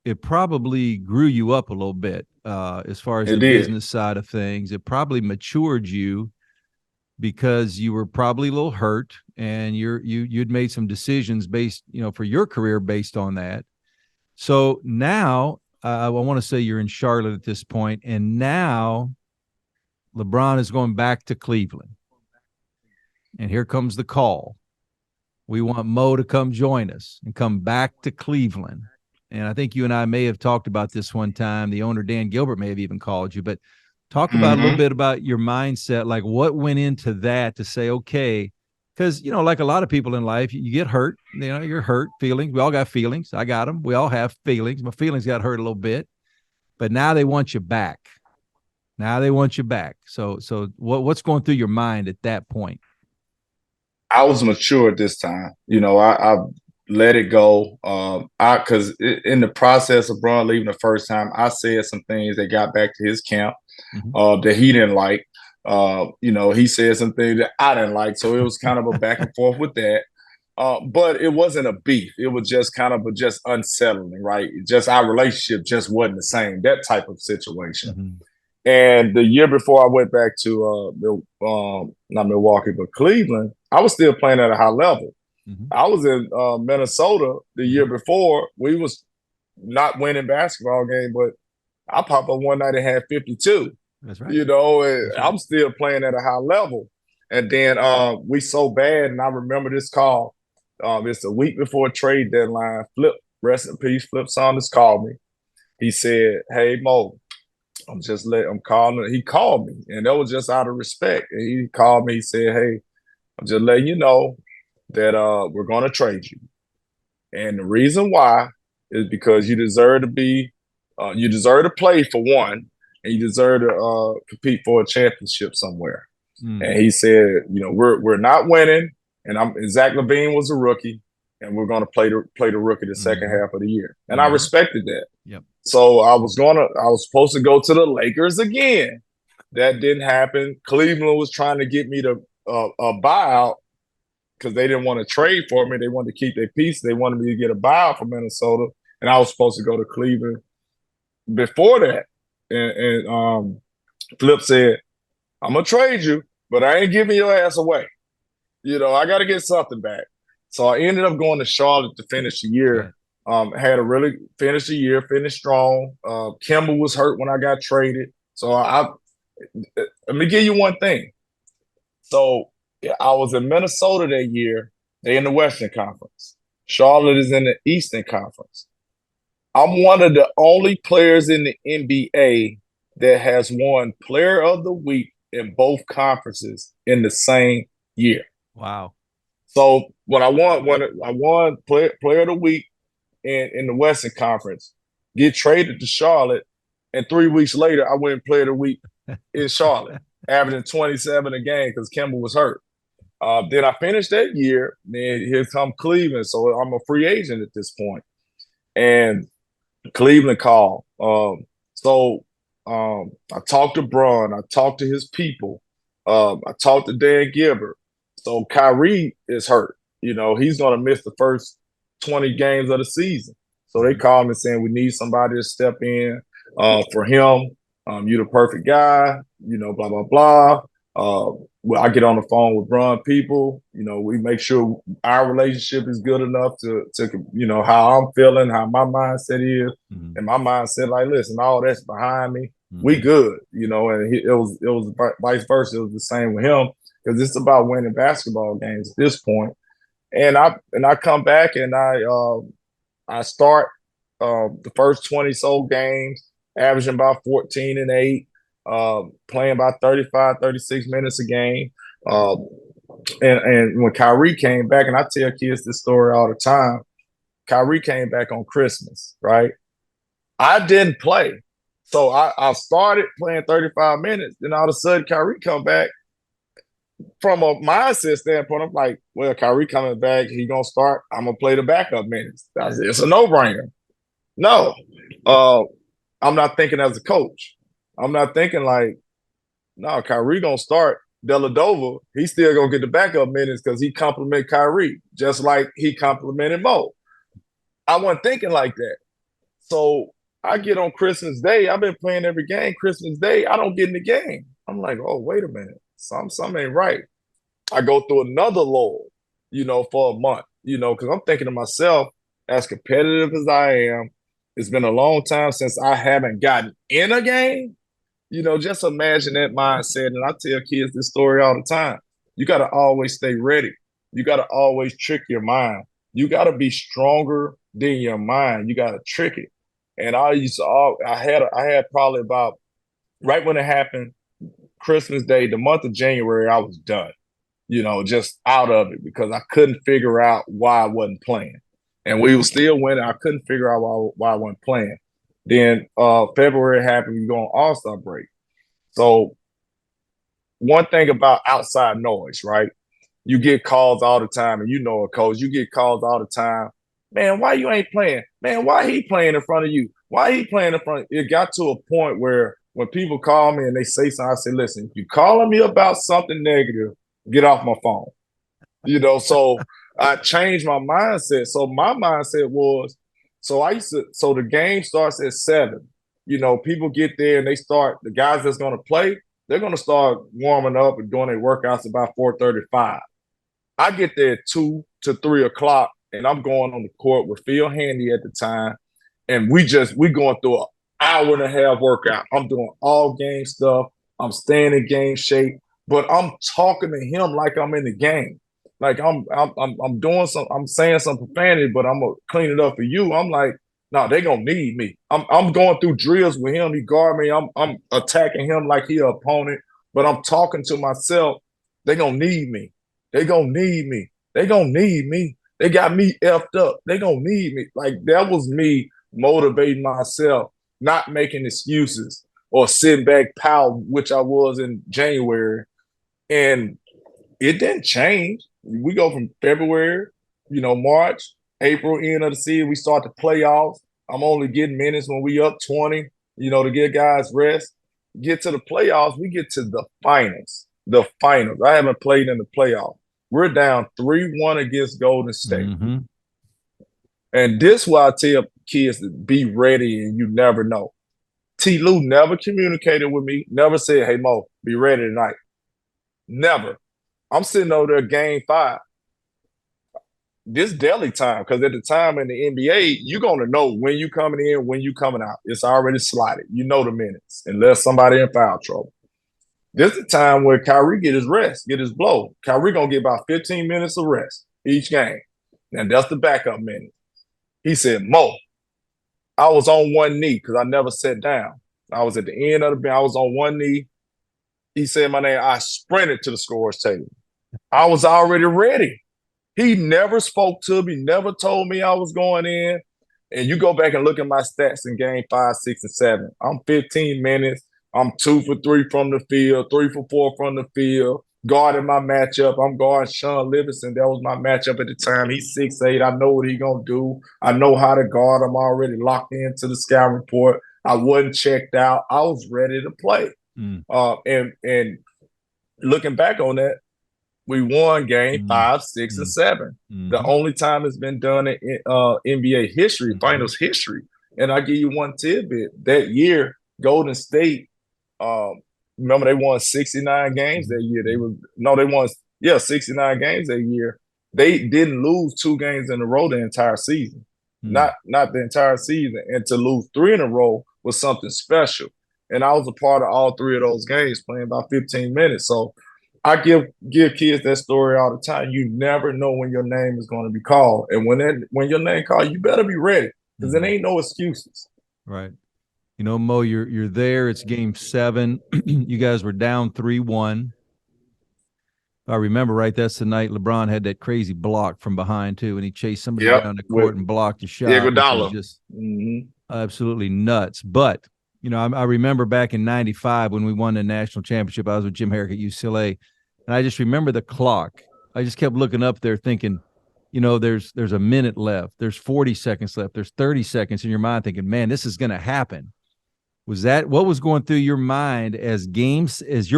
it probably grew you up a little bit as far as the business side of things. It probably matured you because you were probably a little hurt and you'd made some decisions based, you know, for your career based on that. So now I want to say you're in Charlotte at this point, and now LeBron is going back to Cleveland. And here comes the call. We want Mo to come join us and come back to Cleveland. And I think you and I may have talked about this one time. The owner, Dan Gilbert, may have even called you, but talk about a little bit about your mindset, like what went into that to say, okay, because, you know, like a lot of people in life, you get hurt, you know, you're hurt, feelings. We all got feelings. I got them. We all have feelings. My feelings got hurt a little bit, but now they want you back. Now they want you back. So what's going through your mind at that point? I was mature at this time. You know, I let it go. Because in the process of Bron leaving the first time, I said some things that got back to his camp that he didn't like. You know, he said some things that I didn't like. So it was kind of a back and forth with that. But it wasn't a beef. It was just kind of just unsettling, right? Just our relationship just wasn't the same, that type of situation. And the year before I went back to not Milwaukee, but Cleveland, I was still playing at a high level. I was in Minnesota the year before. We was not winning basketball game, but I popped up one night and had 52. That's right. You know, and I'm still playing at a high level. And then we so bad, and I remember this call. It's a week before trade deadline. Flip, rest in peace, Flip Saunders called me. He said, "Hey, Mo, I'm calling." He called me, and that was just out of respect. And he called me. He said, "Hey, I'm just letting you know that we're going to trade you, and the reason why is because you deserve to play for one, and you deserve to compete for a championship somewhere." And he said, "You know, we're not winning, and Zach LaVine was a rookie, and we're going to play the rookie the second half of the year." And I respected that. Yep. So I was supposed to go to the Lakers again. That didn't happen. Cleveland was trying to get me to a buyout because they didn't want to trade for me. They wanted to keep their piece. They wanted me to get a buyout from Minnesota, and I was supposed to go to Cleveland before that. And Flip said, "I'm gonna trade you, but I ain't giving your ass away. You know, I got to get something back." So I ended up going to Charlotte to finish the Okay. year. Had a really finished the year, finished strong. Kimball was hurt when I got traded. So let me give you one thing. So yeah, I was in Minnesota that year. They in the Western Conference. Charlotte is in the Eastern Conference. I'm one of the only players in the NBA that has won Player of the Week in both conferences in the same year. Wow. So when I won player of the Week in the Western Conference, get traded to Charlotte, and 3 weeks later I win Player of the Week in Charlotte, averaging 27 a game because Kimball was hurt. Then I finished that year. Then here come Cleveland, so I'm a free agent at this point, and Cleveland called. I talked to Braun. I talked to his people. I talked to Dan Gilbert. So Kyrie is hurt. He's going to miss the first 20 games of the season. So they called me saying we need somebody to step in for him. You're the perfect guy. Blah blah blah. I get on the phone with Braun people. We make sure our relationship is good enough to how I'm feeling, how my mindset is, and my mindset like, listen, all that's behind me. We good, and it was vice versa. It was the same with him because it's about winning basketball games at this point. And I come back and I start the first 20 so games, averaging about 14 and 8, playing about 35, 36 minutes a game. And when Kyrie came back, and I tell kids this story all the time, Kyrie came back on Christmas, right? I didn't play. So I started playing 35 minutes, then all of a sudden Kyrie come back. From a mindset standpoint, I'm like, well, Kyrie coming back, he gonna start. I'm gonna play the backup minutes. It's a no-brainer. No, I'm not thinking as a coach. I'm not thinking like, no, Kyrie gonna start. Deladova, he's still gonna get the backup minutes because he complimented Kyrie, just like he complimented Mo. I wasn't thinking like that. So I get on Christmas Day. I've been playing every game. Christmas Day, I don't get in the game. I'm like, oh, wait a minute. Something ain't right. I go through another lull, for a month, because I'm thinking to myself, as competitive as I am, it's been a long time since I haven't gotten in a game. Just imagine that mindset. And I tell kids this story all the time. You got to always stay ready. You got to always trick your mind. You got to be stronger than your mind. You got to trick it. And I had probably about right when it happened, Christmas Day, the month of January, I was done, just out of it because I couldn't figure out why I wasn't playing. And we were still winning. I couldn't figure out why I wasn't playing. Then February happened, we go on All-Star break. So one thing about outside noise, right? You get calls all the time, and a coach, you get calls all the time. Man, why you ain't playing? Man, why he playing in front of you? Why he playing in front? It got to a point where when people call me and they say something, I say, listen, if you calling me about something negative, get off my phone. So I changed my mindset. So my mindset was, so the game starts at 7. People get there and the guys that's going to play, they're going to start warming up and doing their workouts about 4:35. I get there at 2 to 3 o'clock, and I'm going on the court with Phil Handy at the time, and we going through an hour and a half workout. I'm doing all game stuff. I'm staying in game shape, but I'm talking to him like I'm in the game. Like I'm doing I'm saying some profanity, but I'm gonna clean it up for you. I'm like, no, they gonna need me. I'm going through drills with him. He guard me. I'm attacking him like he an opponent, but I'm talking to myself. They gonna need me. They gonna need me. They gonna need me. They got me effed up. They gonna need me. Like that was me motivating myself, not making excuses or sitting back pow, which I was in January. And it didn't change. We go from February, March, April, end of the season, we start the playoffs. I'm only getting minutes when we up 20, to get guys rest. Get to the playoffs, we get to the finals. The finals. I haven't played in the playoffs. We're down 3-1 against Golden State. Mm-hmm. And this is why I tell kids to be ready and you never know. T. Lou never communicated with me, never said, hey, Mo, be ready tonight. Never. I'm sitting over there game 5. this daily time, because at the time in the NBA, you're gonna know when you coming in, when you coming out. It's already slotted. You know the minutes, unless somebody in foul trouble. This is the time where Kyrie get his rest, get his blow. Kyrie gonna get about 15 minutes of rest each game. And that's the backup minute. He said, Mo, I was on one knee because I never sat down. I was at the end of the bench. I was on one knee. He said my name. I sprinted to the scorer's table. I was already ready. He never spoke to me, never told me I was going in. And you go back and look at my stats in game 5, 6, and 7. I'm 15 minutes. I'm 2 for 3 from the field, 3 for 4 from the field. Guarding my matchup. I'm guarding Sean Livingston. That was my matchup at the time. He's 6'8". I know what he's going to do. I know how to guard. I'm already locked into the scout report. I wasn't checked out. I was ready to play. And looking back on that, we won game 5, 6, and 7. The only time it's been done in NBA history, finals history. And I'll give you one tidbit. That year, Golden State, remember they won 69 games that year. They won 69 games that year. They didn't lose 2 games in a row the entire season. Not the entire season. And to lose 3 in a row was something special. And I was a part of all 3 of those games, playing about 15 minutes. So I give kids that story all the time. You never know when your name is going to be called. And when your name called, you better be ready, because there ain't no excuses. Right. You know, Mo, you're there. It's game 7. You guys were down 3-1. I remember, right? That's the night LeBron had that crazy block from behind too, and he chased somebody down the court and blocked a shot. Iguodala. Just absolutely nuts. But you know, I remember back in '95 when we won the national championship. I was with Jim Herrick at UCLA, and I just remember the clock. I just kept looking up there, thinking, you know, there's a minute left, there's 40 seconds left, there's 30 seconds in your mind, thinking, man, this is going to happen. Was that what was going through your mind as games, as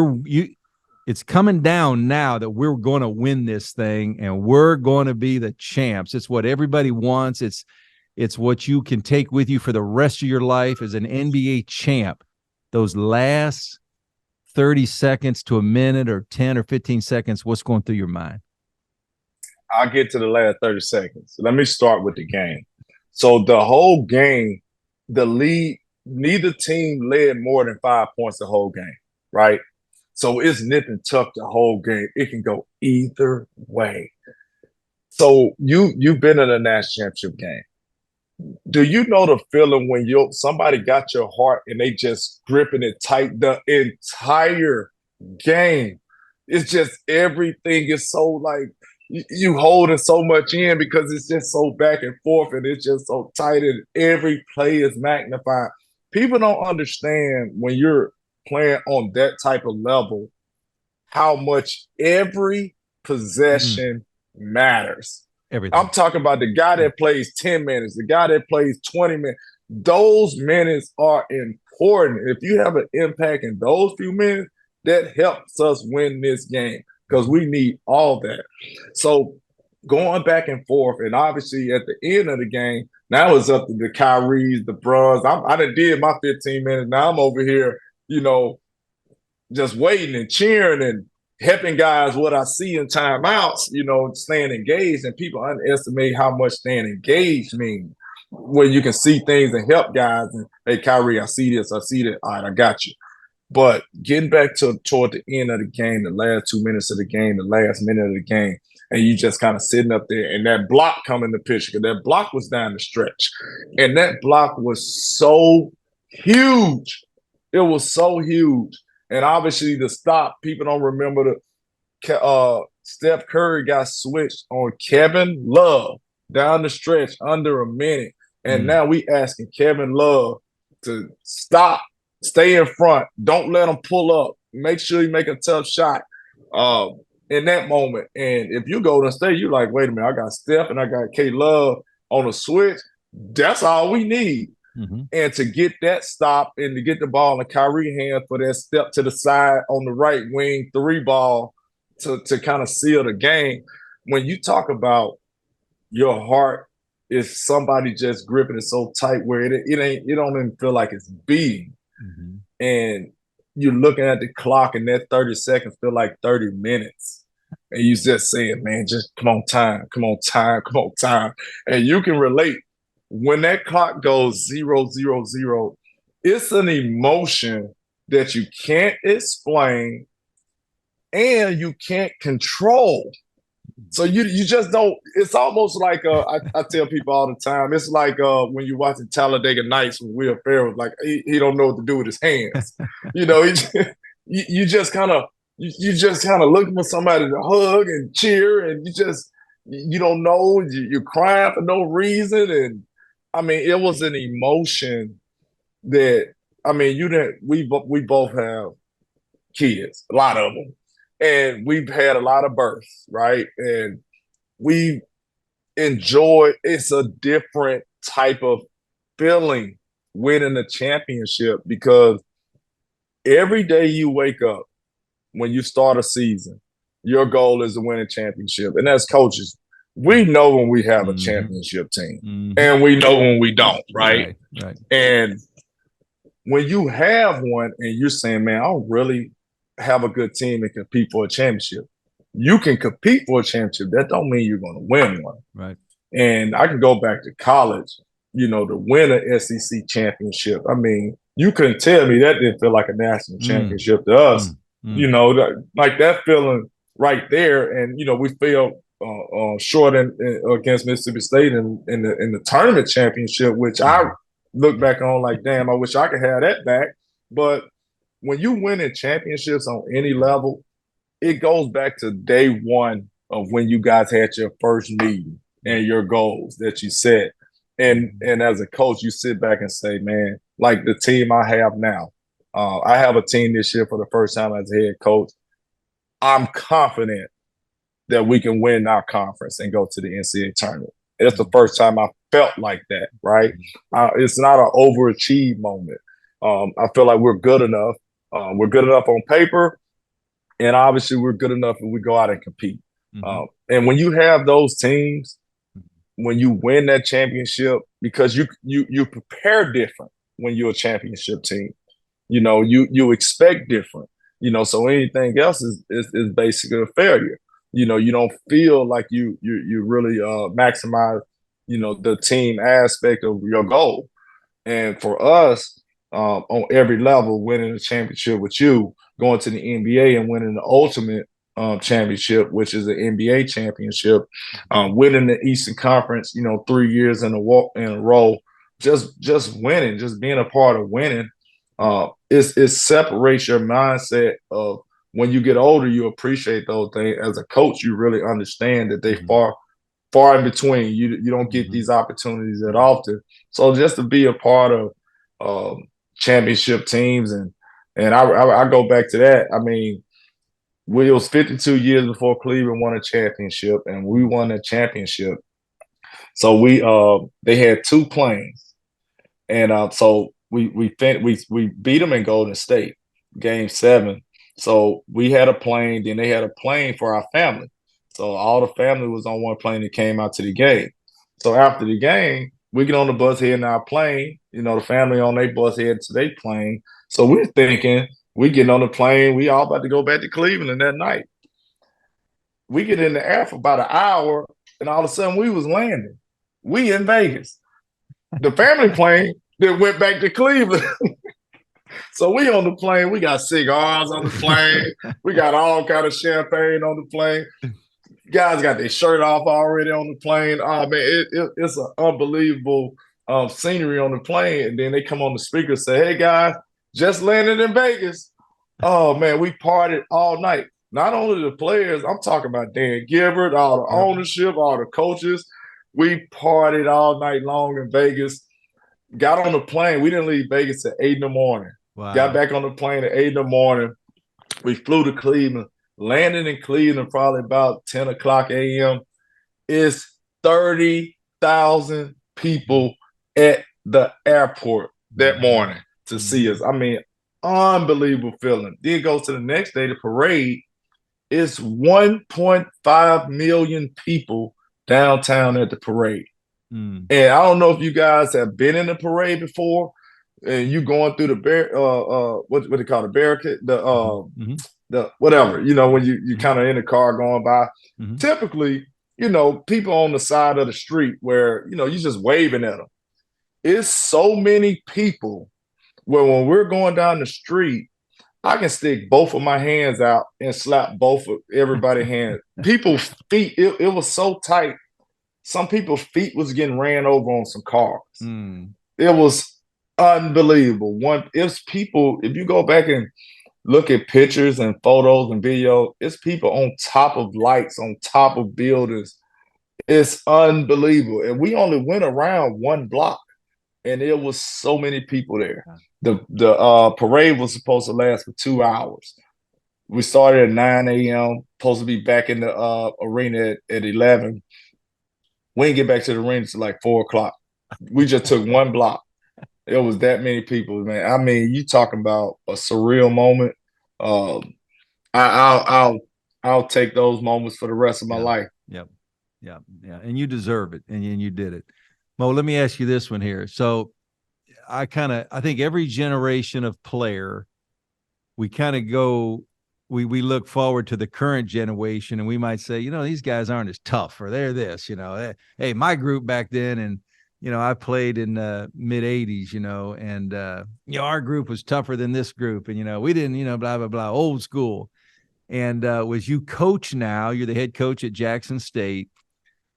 it's coming down now that we're going to win this thing and we're going to be the champs? It's what everybody wants. It's what you can take with you for the rest of your life as an NBA champ. Those last 30 seconds to a minute or 10 or 15 seconds, what's going through your mind? I'll get to the last 30 seconds. Let me start with the game. So the whole game, the lead, neither team led more than 5 points the whole game, right? So it's nip and tuck the whole game. It can go either way. So you've been in a national championship game. Do you know the feeling when somebody got your heart and they just gripping it tight the entire game? It's just everything is so like you holding so much in because it's just so back and forth and it's just so tight and every play is magnified. People don't understand when you're playing on that type of level how much every possession matters. Everything. I'm talking about the guy that plays 10 minutes, the guy that plays 20 minutes. Those minutes are important. If you have an impact in those few minutes, that helps us win this game because we need all that. So going back and forth, and obviously at the end of the game, now it's up to the Kyries, the Bruns. I done did my 15 minutes. Now I'm over here, you know, just waiting and cheering and helping guys what I see in timeouts, you know, staying engaged. And people underestimate how much staying engaged means, when you can see things and help guys. And, hey, Kyrie, I see this, I see that. All right, I got you. But getting back toward the end of the game, the last 2 minutes of the game, the last minute of the game, and you just kind of sitting up there and that block coming to picture, because that block was down the stretch. And that block was so huge. It was so huge. And obviously the stop, people don't remember Steph Curry got switched on Kevin Love down the stretch under a minute. And now we asking Kevin Love to stop, stay in front, don't let him pull up, make sure you make a tough shot in that moment. And if you go to State, you're like, wait a minute, I got Steph and I got K Love on a switch. That's all we need. And to get that stop and to get the ball in Kyrie's hand for that step to the side on the right wing 3 ball to kind of seal the game. When you talk about your heart is somebody just gripping it so tight where it don't even feel like it's beating. And you're looking at the clock and that 30 seconds feel like 30 minutes. and you just saying, man, just come on time, come on time, come on time. And you can relate. When that clock goes 0, 0, 0, it's an emotion that you can't explain and you can't control. So you just don't. It's almost like I tell people all the time. It's like when you're watching Talladega Nights with Will Ferrell. Like he don't know what to do with his hands. You know, you just kind of looking for somebody to hug and cheer, and you don't know. You're crying for no reason, and I mean, it was an emotion that I mean, you didn't. We both have kids, a lot of them, and we've had a lot of births, right? And we enjoy. It's a different type of feeling winning a championship because every day you wake up when you start a season, your goal is to win a championship. And as coaches, we know when we have a championship team and we know when we don't, right? Right. And when you have one and you're saying, man, I don't really have a good team and compete for a championship. You can compete for a championship. That don't mean you're going to win one. Right. And I can go back to college, you know, to win an SEC championship. I mean, you couldn't tell me that didn't feel like a national championship to us. You know, like that feeling right there. And, you know, we fell short against Mississippi State in the tournament championship, which I look back on like, damn, I wish I could have that back. But when you win in championships on any level, it goes back to day one of when you guys had your first meeting and your goals that you set. And as a coach, you sit back and say, man, like the team I have now, I have a team this year for the first time as a head coach. I'm confident that we can win our conference and go to the NCAA tournament. It's the first time I felt like that, right? It's not an overachieve moment. I feel like we're good enough. We're good enough on paper, and obviously we're good enough if we go out and compete. And when you have those teams, when you win that championship, because you prepare different when you're a championship team. You know, you expect different. You know, so anything else is basically a failure. You know, you don't feel like you really maximize, you know, the team aspect of your goal. And for us, on every level, winning a championship with you, going to the NBA and winning the ultimate championship, which is the NBA championship, winning the Eastern Conference, you know, 3 years in a row, just winning, just being a part of winning, it separates your mindset of when you get older, you appreciate those things. As a coach, you really understand that they far in between. You don't get these opportunities that often. So just to be a part of championship teams and I go back to that. I mean, it was 52 years before Cleveland won a championship, and we won a championship. So they had 2 planes, and so we beat them in Golden State, Game 7. So we had a plane, then they had a plane for our family. So all the family was on one plane that came out to the game. So after the game, we get on the bus heading to our plane. You know, the family on their bus heading to their plane. So we're thinking, we getting on the plane, we all about to go back to Cleveland that night. We get in the air for about an hour, and all of a sudden we was landing. We in Vegas. The family plane that went back to Cleveland. So we on the plane. We got cigars on the plane. We got all kind of champagne on the plane. Guys got their shirt off already on the plane. Oh, man, it's an unbelievable scenery on the plane. And then they come on the speaker and say, hey, guys, just landed in Vegas. Oh, man, we partied all night. Not only the players, I'm talking about Dan Gilbert, all the ownership, all the coaches. We partied all night long in Vegas. Got on the plane. We didn't leave Vegas at 8 in the morning. Wow. Got back on the plane at 8 in the morning. We flew to Cleveland. Landing in Cleveland probably about 10 o'clock a.m. It's 30,000 people at the airport that morning to see us. I mean, unbelievable feeling. Then goes to the next day, the parade. It's 1.5 million people downtown at the parade. And I don't know if you guys have been in the parade before. and you going through the what they call the barricade, Mm-hmm. the whatever, when you Mm-hmm. kind of in the car going by, Mm-hmm. typically, people on the side of the street where, you just waving at them. It's so many people where when we're going down the street, I can stick both of my hands out and slap both of everybody's hands. People's feet, it was so tight. Some people's feet was getting ran over on some cars. Mm. It was unbelievable. It's people, if you go back and look at pictures and photos and video, it's people on top of lights, on top of buildings. It's unbelievable. And we only went around one block, and there was so many people there. The parade was supposed to last for 2 hours. We started at 9 a.m., supposed to be back in the arena at 11. We didn't get back to the arena until like 4 o'clock. We just took one block. It was that many people, man. I mean, you talking about a surreal moment. Um, I'll take those moments for the rest of my life. Yep. Yeah. Yeah. And you deserve it. And you did it. Mo, let me ask you this one here. So I think every generation of player, we kind of we look forward to the current generation, and we might say, these guys aren't as tough, or they're this, hey, my group back then, and I played in the mid 80s, and our group was tougher than this group, and we didn't, blah blah blah, old school. And was you coach now? You're the head coach at Jackson State.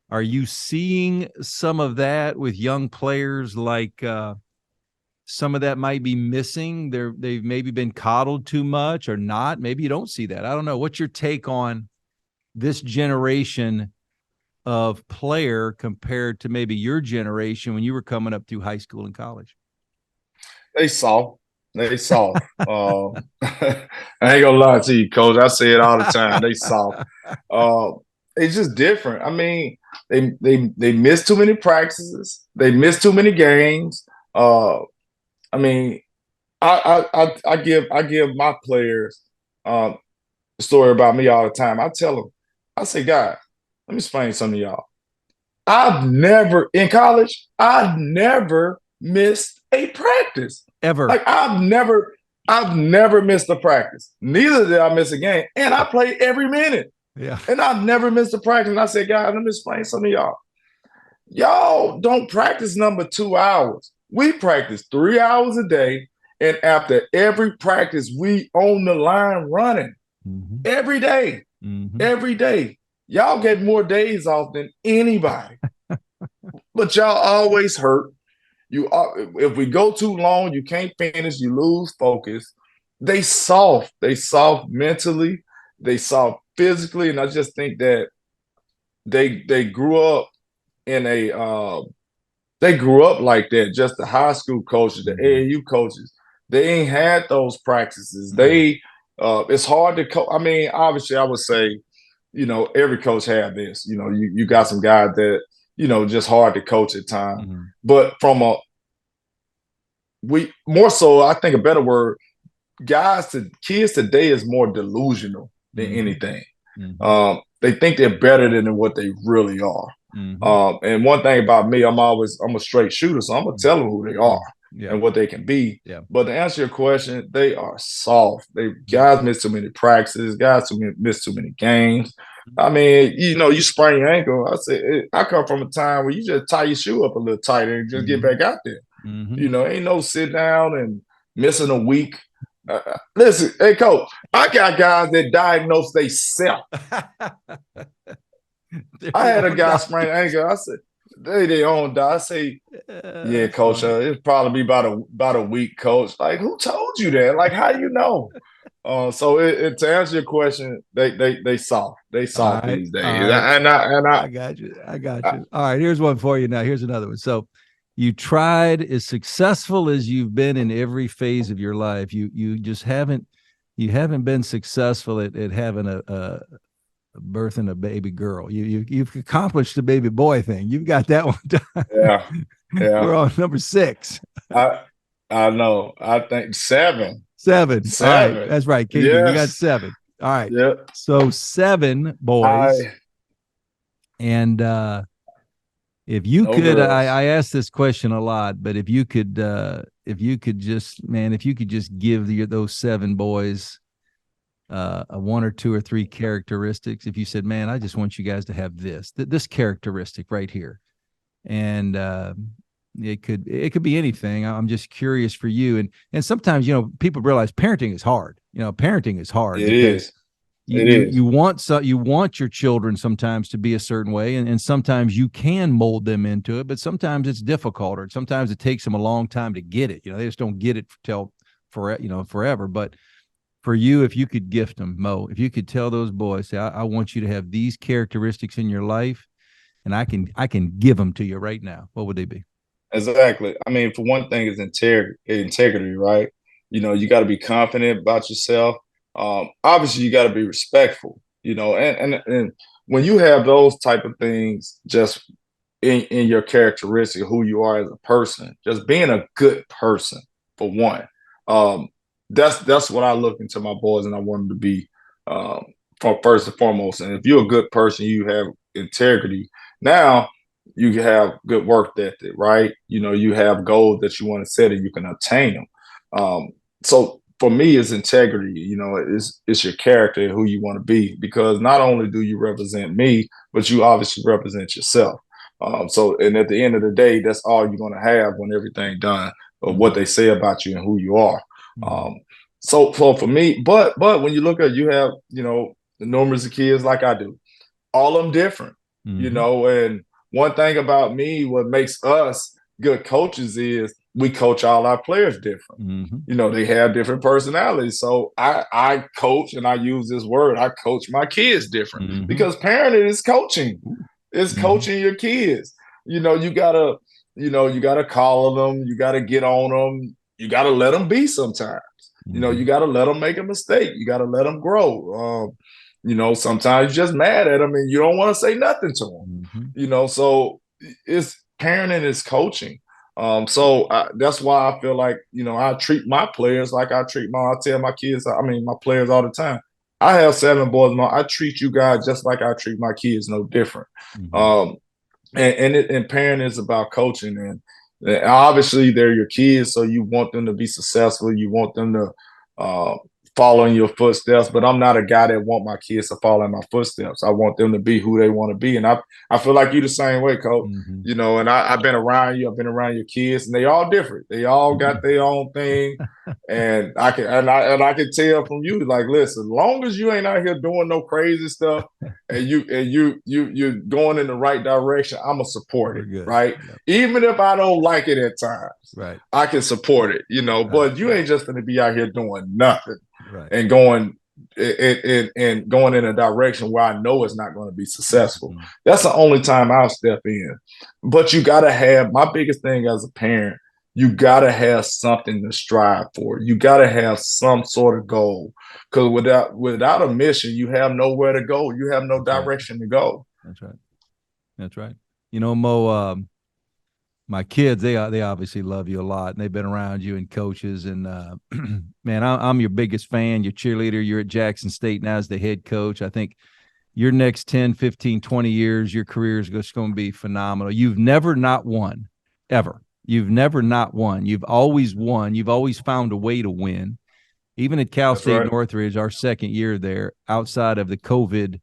Are you seeing some of that with young players, like some of that might be missing? They've maybe been coddled too much, or not. Maybe you don't see that. I don't know. What's your take on this generation of player compared to maybe your generation when you were coming up through high school and college? They soft. I ain't gonna lie to you, Coach. I say it all the time. They soft. It's just different. I mean, they miss too many practices. They miss too many games. I mean, I give my players a story about me all the time. I tell them, I say, God, let me explain something to y'all. I've never missed a practice. Ever. Like I've never missed a practice. Neither did I miss a game. And I played every minute. Yeah. And I've never missed a practice. And I said, God, let me explain something to y'all. Y'all don't practice number 2 hours. We practice 3 hours a day. And after every practice, we on the line running every day. Every day. Y'all get more days off than anybody. But y'all always hurt. If we go too long, you can't finish, you lose focus. They soft mentally, they soft physically, and I just think that they grew up they grew up like that. Just the high school coaches, the AAU coaches, they ain't had those practices. It's hard to coach. I mean, obviously, I would say, every coach had this. You got some guys that just hard to coach at times. But more so, I think a better word, kids today is more delusional than anything. They think they're better than what they really are. And one thing about me, I'm a straight shooter, so I'm gonna tell them who they are and what they can be. But to answer your question, they are soft. Guys miss too many practices. Guys miss too many games. I mean, you sprain your ankle. I come from a time where you just tie your shoe up a little tighter and just get back out there. Ain't no sit down and missing a week. Listen, hey, Coach, I got guys that diagnose themselves. I had a guy sprain ankle. I said, they own die. I say, yeah, Coach, it'd probably be about a week, Coach. Like, who told you that? Like, how do you know? So to answer your question, they soft. They soft these days. I got you. All right, here's one for you now. Here's another one. So you tried, as successful as you've been in every phase of your life, you just haven't been successful at having a birthing a baby girl. You've accomplished the baby boy thing. You've got that one done. Yeah. We're on number 6. I know. I think 7. 7. All right. That's right, KB. Yes. You got 7. All right. Yep. So 7 boys. And if you could, I ask this question a lot, but if you could if you could just give those 7 boys a 1 or 2 or 3 characteristics, if you said, man, I just want you guys to have this characteristic right here, and it could be anything. I'm just curious for you, and sometimes people realize parenting is hard. Parenting is hard It because is. you want your children sometimes to be a certain way, and sometimes you can mold them into it, but sometimes it's difficult, or sometimes it takes them a long time to get it. They just don't get it till forever. But for you, if you could gift them, Mo, if you could tell those boys, say, I want you to have these characteristics in your life, and I can give them to you right now, what would they be? Exactly. I mean, for one thing, is integrity, right? You got to be confident about yourself. Obviously, you got to be respectful. And when you have those type of things, just in your characteristic, who you are as a person, just being a good person for one. Um, that's what I look into my boys, and I want them to be for first and foremost. And if you're a good person, you have integrity. Now you have good work ethic, right? You have goals that you want to set, and you can obtain them. So for me, it's integrity. It's your character, who you want to be, because not only do you represent me, but you obviously represent yourself. And at the end of the day, that's all you're going to have when everything's done, of what they say about you and who you are. So for me, but when you look at, you have, the numbers of kids like I do, all of them different, and one thing about me, what makes us good coaches is we coach all our players different. They have different personalities. So I coach, and I use this word, I coach my kids different, because parenting is coaching. It's coaching your kids. You gotta call them, you gotta get on them, you gotta let them be sometimes. You gotta let them make a mistake. You gotta let them grow. Sometimes you're just mad at them and you don't want to say nothing to them. So it's parenting is coaching. So that's why I feel like, I treat my players like I tell my kids, my players all the time. I have 7 boys. I treat you guys just like I treat my kids, no different. And parenting is about coaching, and obviously they're your kids, so you want them to be successful. You want them to follow in your footsteps, but I'm not a guy that want my kids to follow in my footsteps. I want them to be who they want to be, and I feel like you the same way, Coach. And I've been around you. I've been around your kids, and they all different. They all got their own thing, and I can tell from you, like, listen, as long as you ain't out here doing no crazy stuff, and you're going in the right direction, I'ma support it, right? Even if I don't like it at times, right? I can support it, but you ain't just gonna be out here doing nothing. Right. And going in a direction where I know it's not going to be successful. That's the only time I'll step in. But you got to have, my biggest thing as a parent, you got to have something to strive for. You got to have some sort of goal, because without a mission, you have nowhere to go. You have no direction to go. That's right. Mo, my kids, they obviously love you a lot, and they've been around you and coaches. And man, I'm your biggest fan, your cheerleader. You're at Jackson State now as the head coach. I think your next 10, 15, 20 years, your career is just going to be phenomenal. You've never not won, ever. You've never not won. You've always won. You've always found a way to win. Even at Cal State Northridge, our second year there, outside of the COVID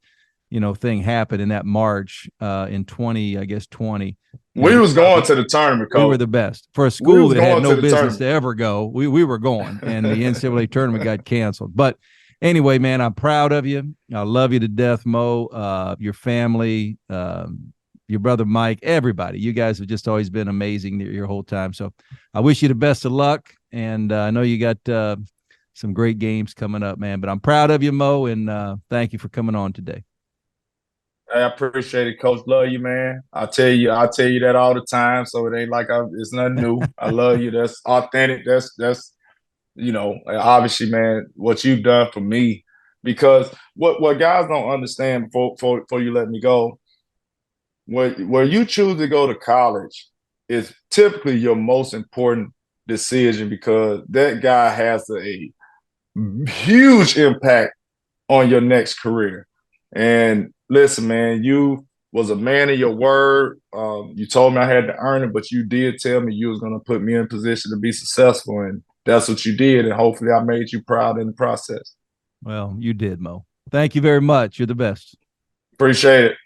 thing happened in that March in 2020. We was going to the tournament, Coach. We were the best. For a school that had no business to ever go, we were going, and the NCAA tournament got canceled. But anyway, man, I'm proud of you. I love you to death, Mo, your family, your brother Mike, everybody. You guys have just always been amazing your whole time. So I wish you the best of luck, and I know you got some great games coming up, man. But I'm proud of you, Mo, and thank you for coming on today. I appreciate it, Coach. Love you, man. I tell you that all the time. So it ain't like it's nothing new. I love you. That's authentic. That's obviously, man, what you've done for me. Because what guys don't understand before you let me go, where you choose to go to college is typically your most important decision, because that guy has a huge impact on your next career. And listen, man, you was a man of your word. You told me I had to earn it, but you did tell me you was going to put me in a position to be successful, and that's what you did. And hopefully I made you proud in the process. Well, you did, Mo. Thank you very much. You're the best. Appreciate it.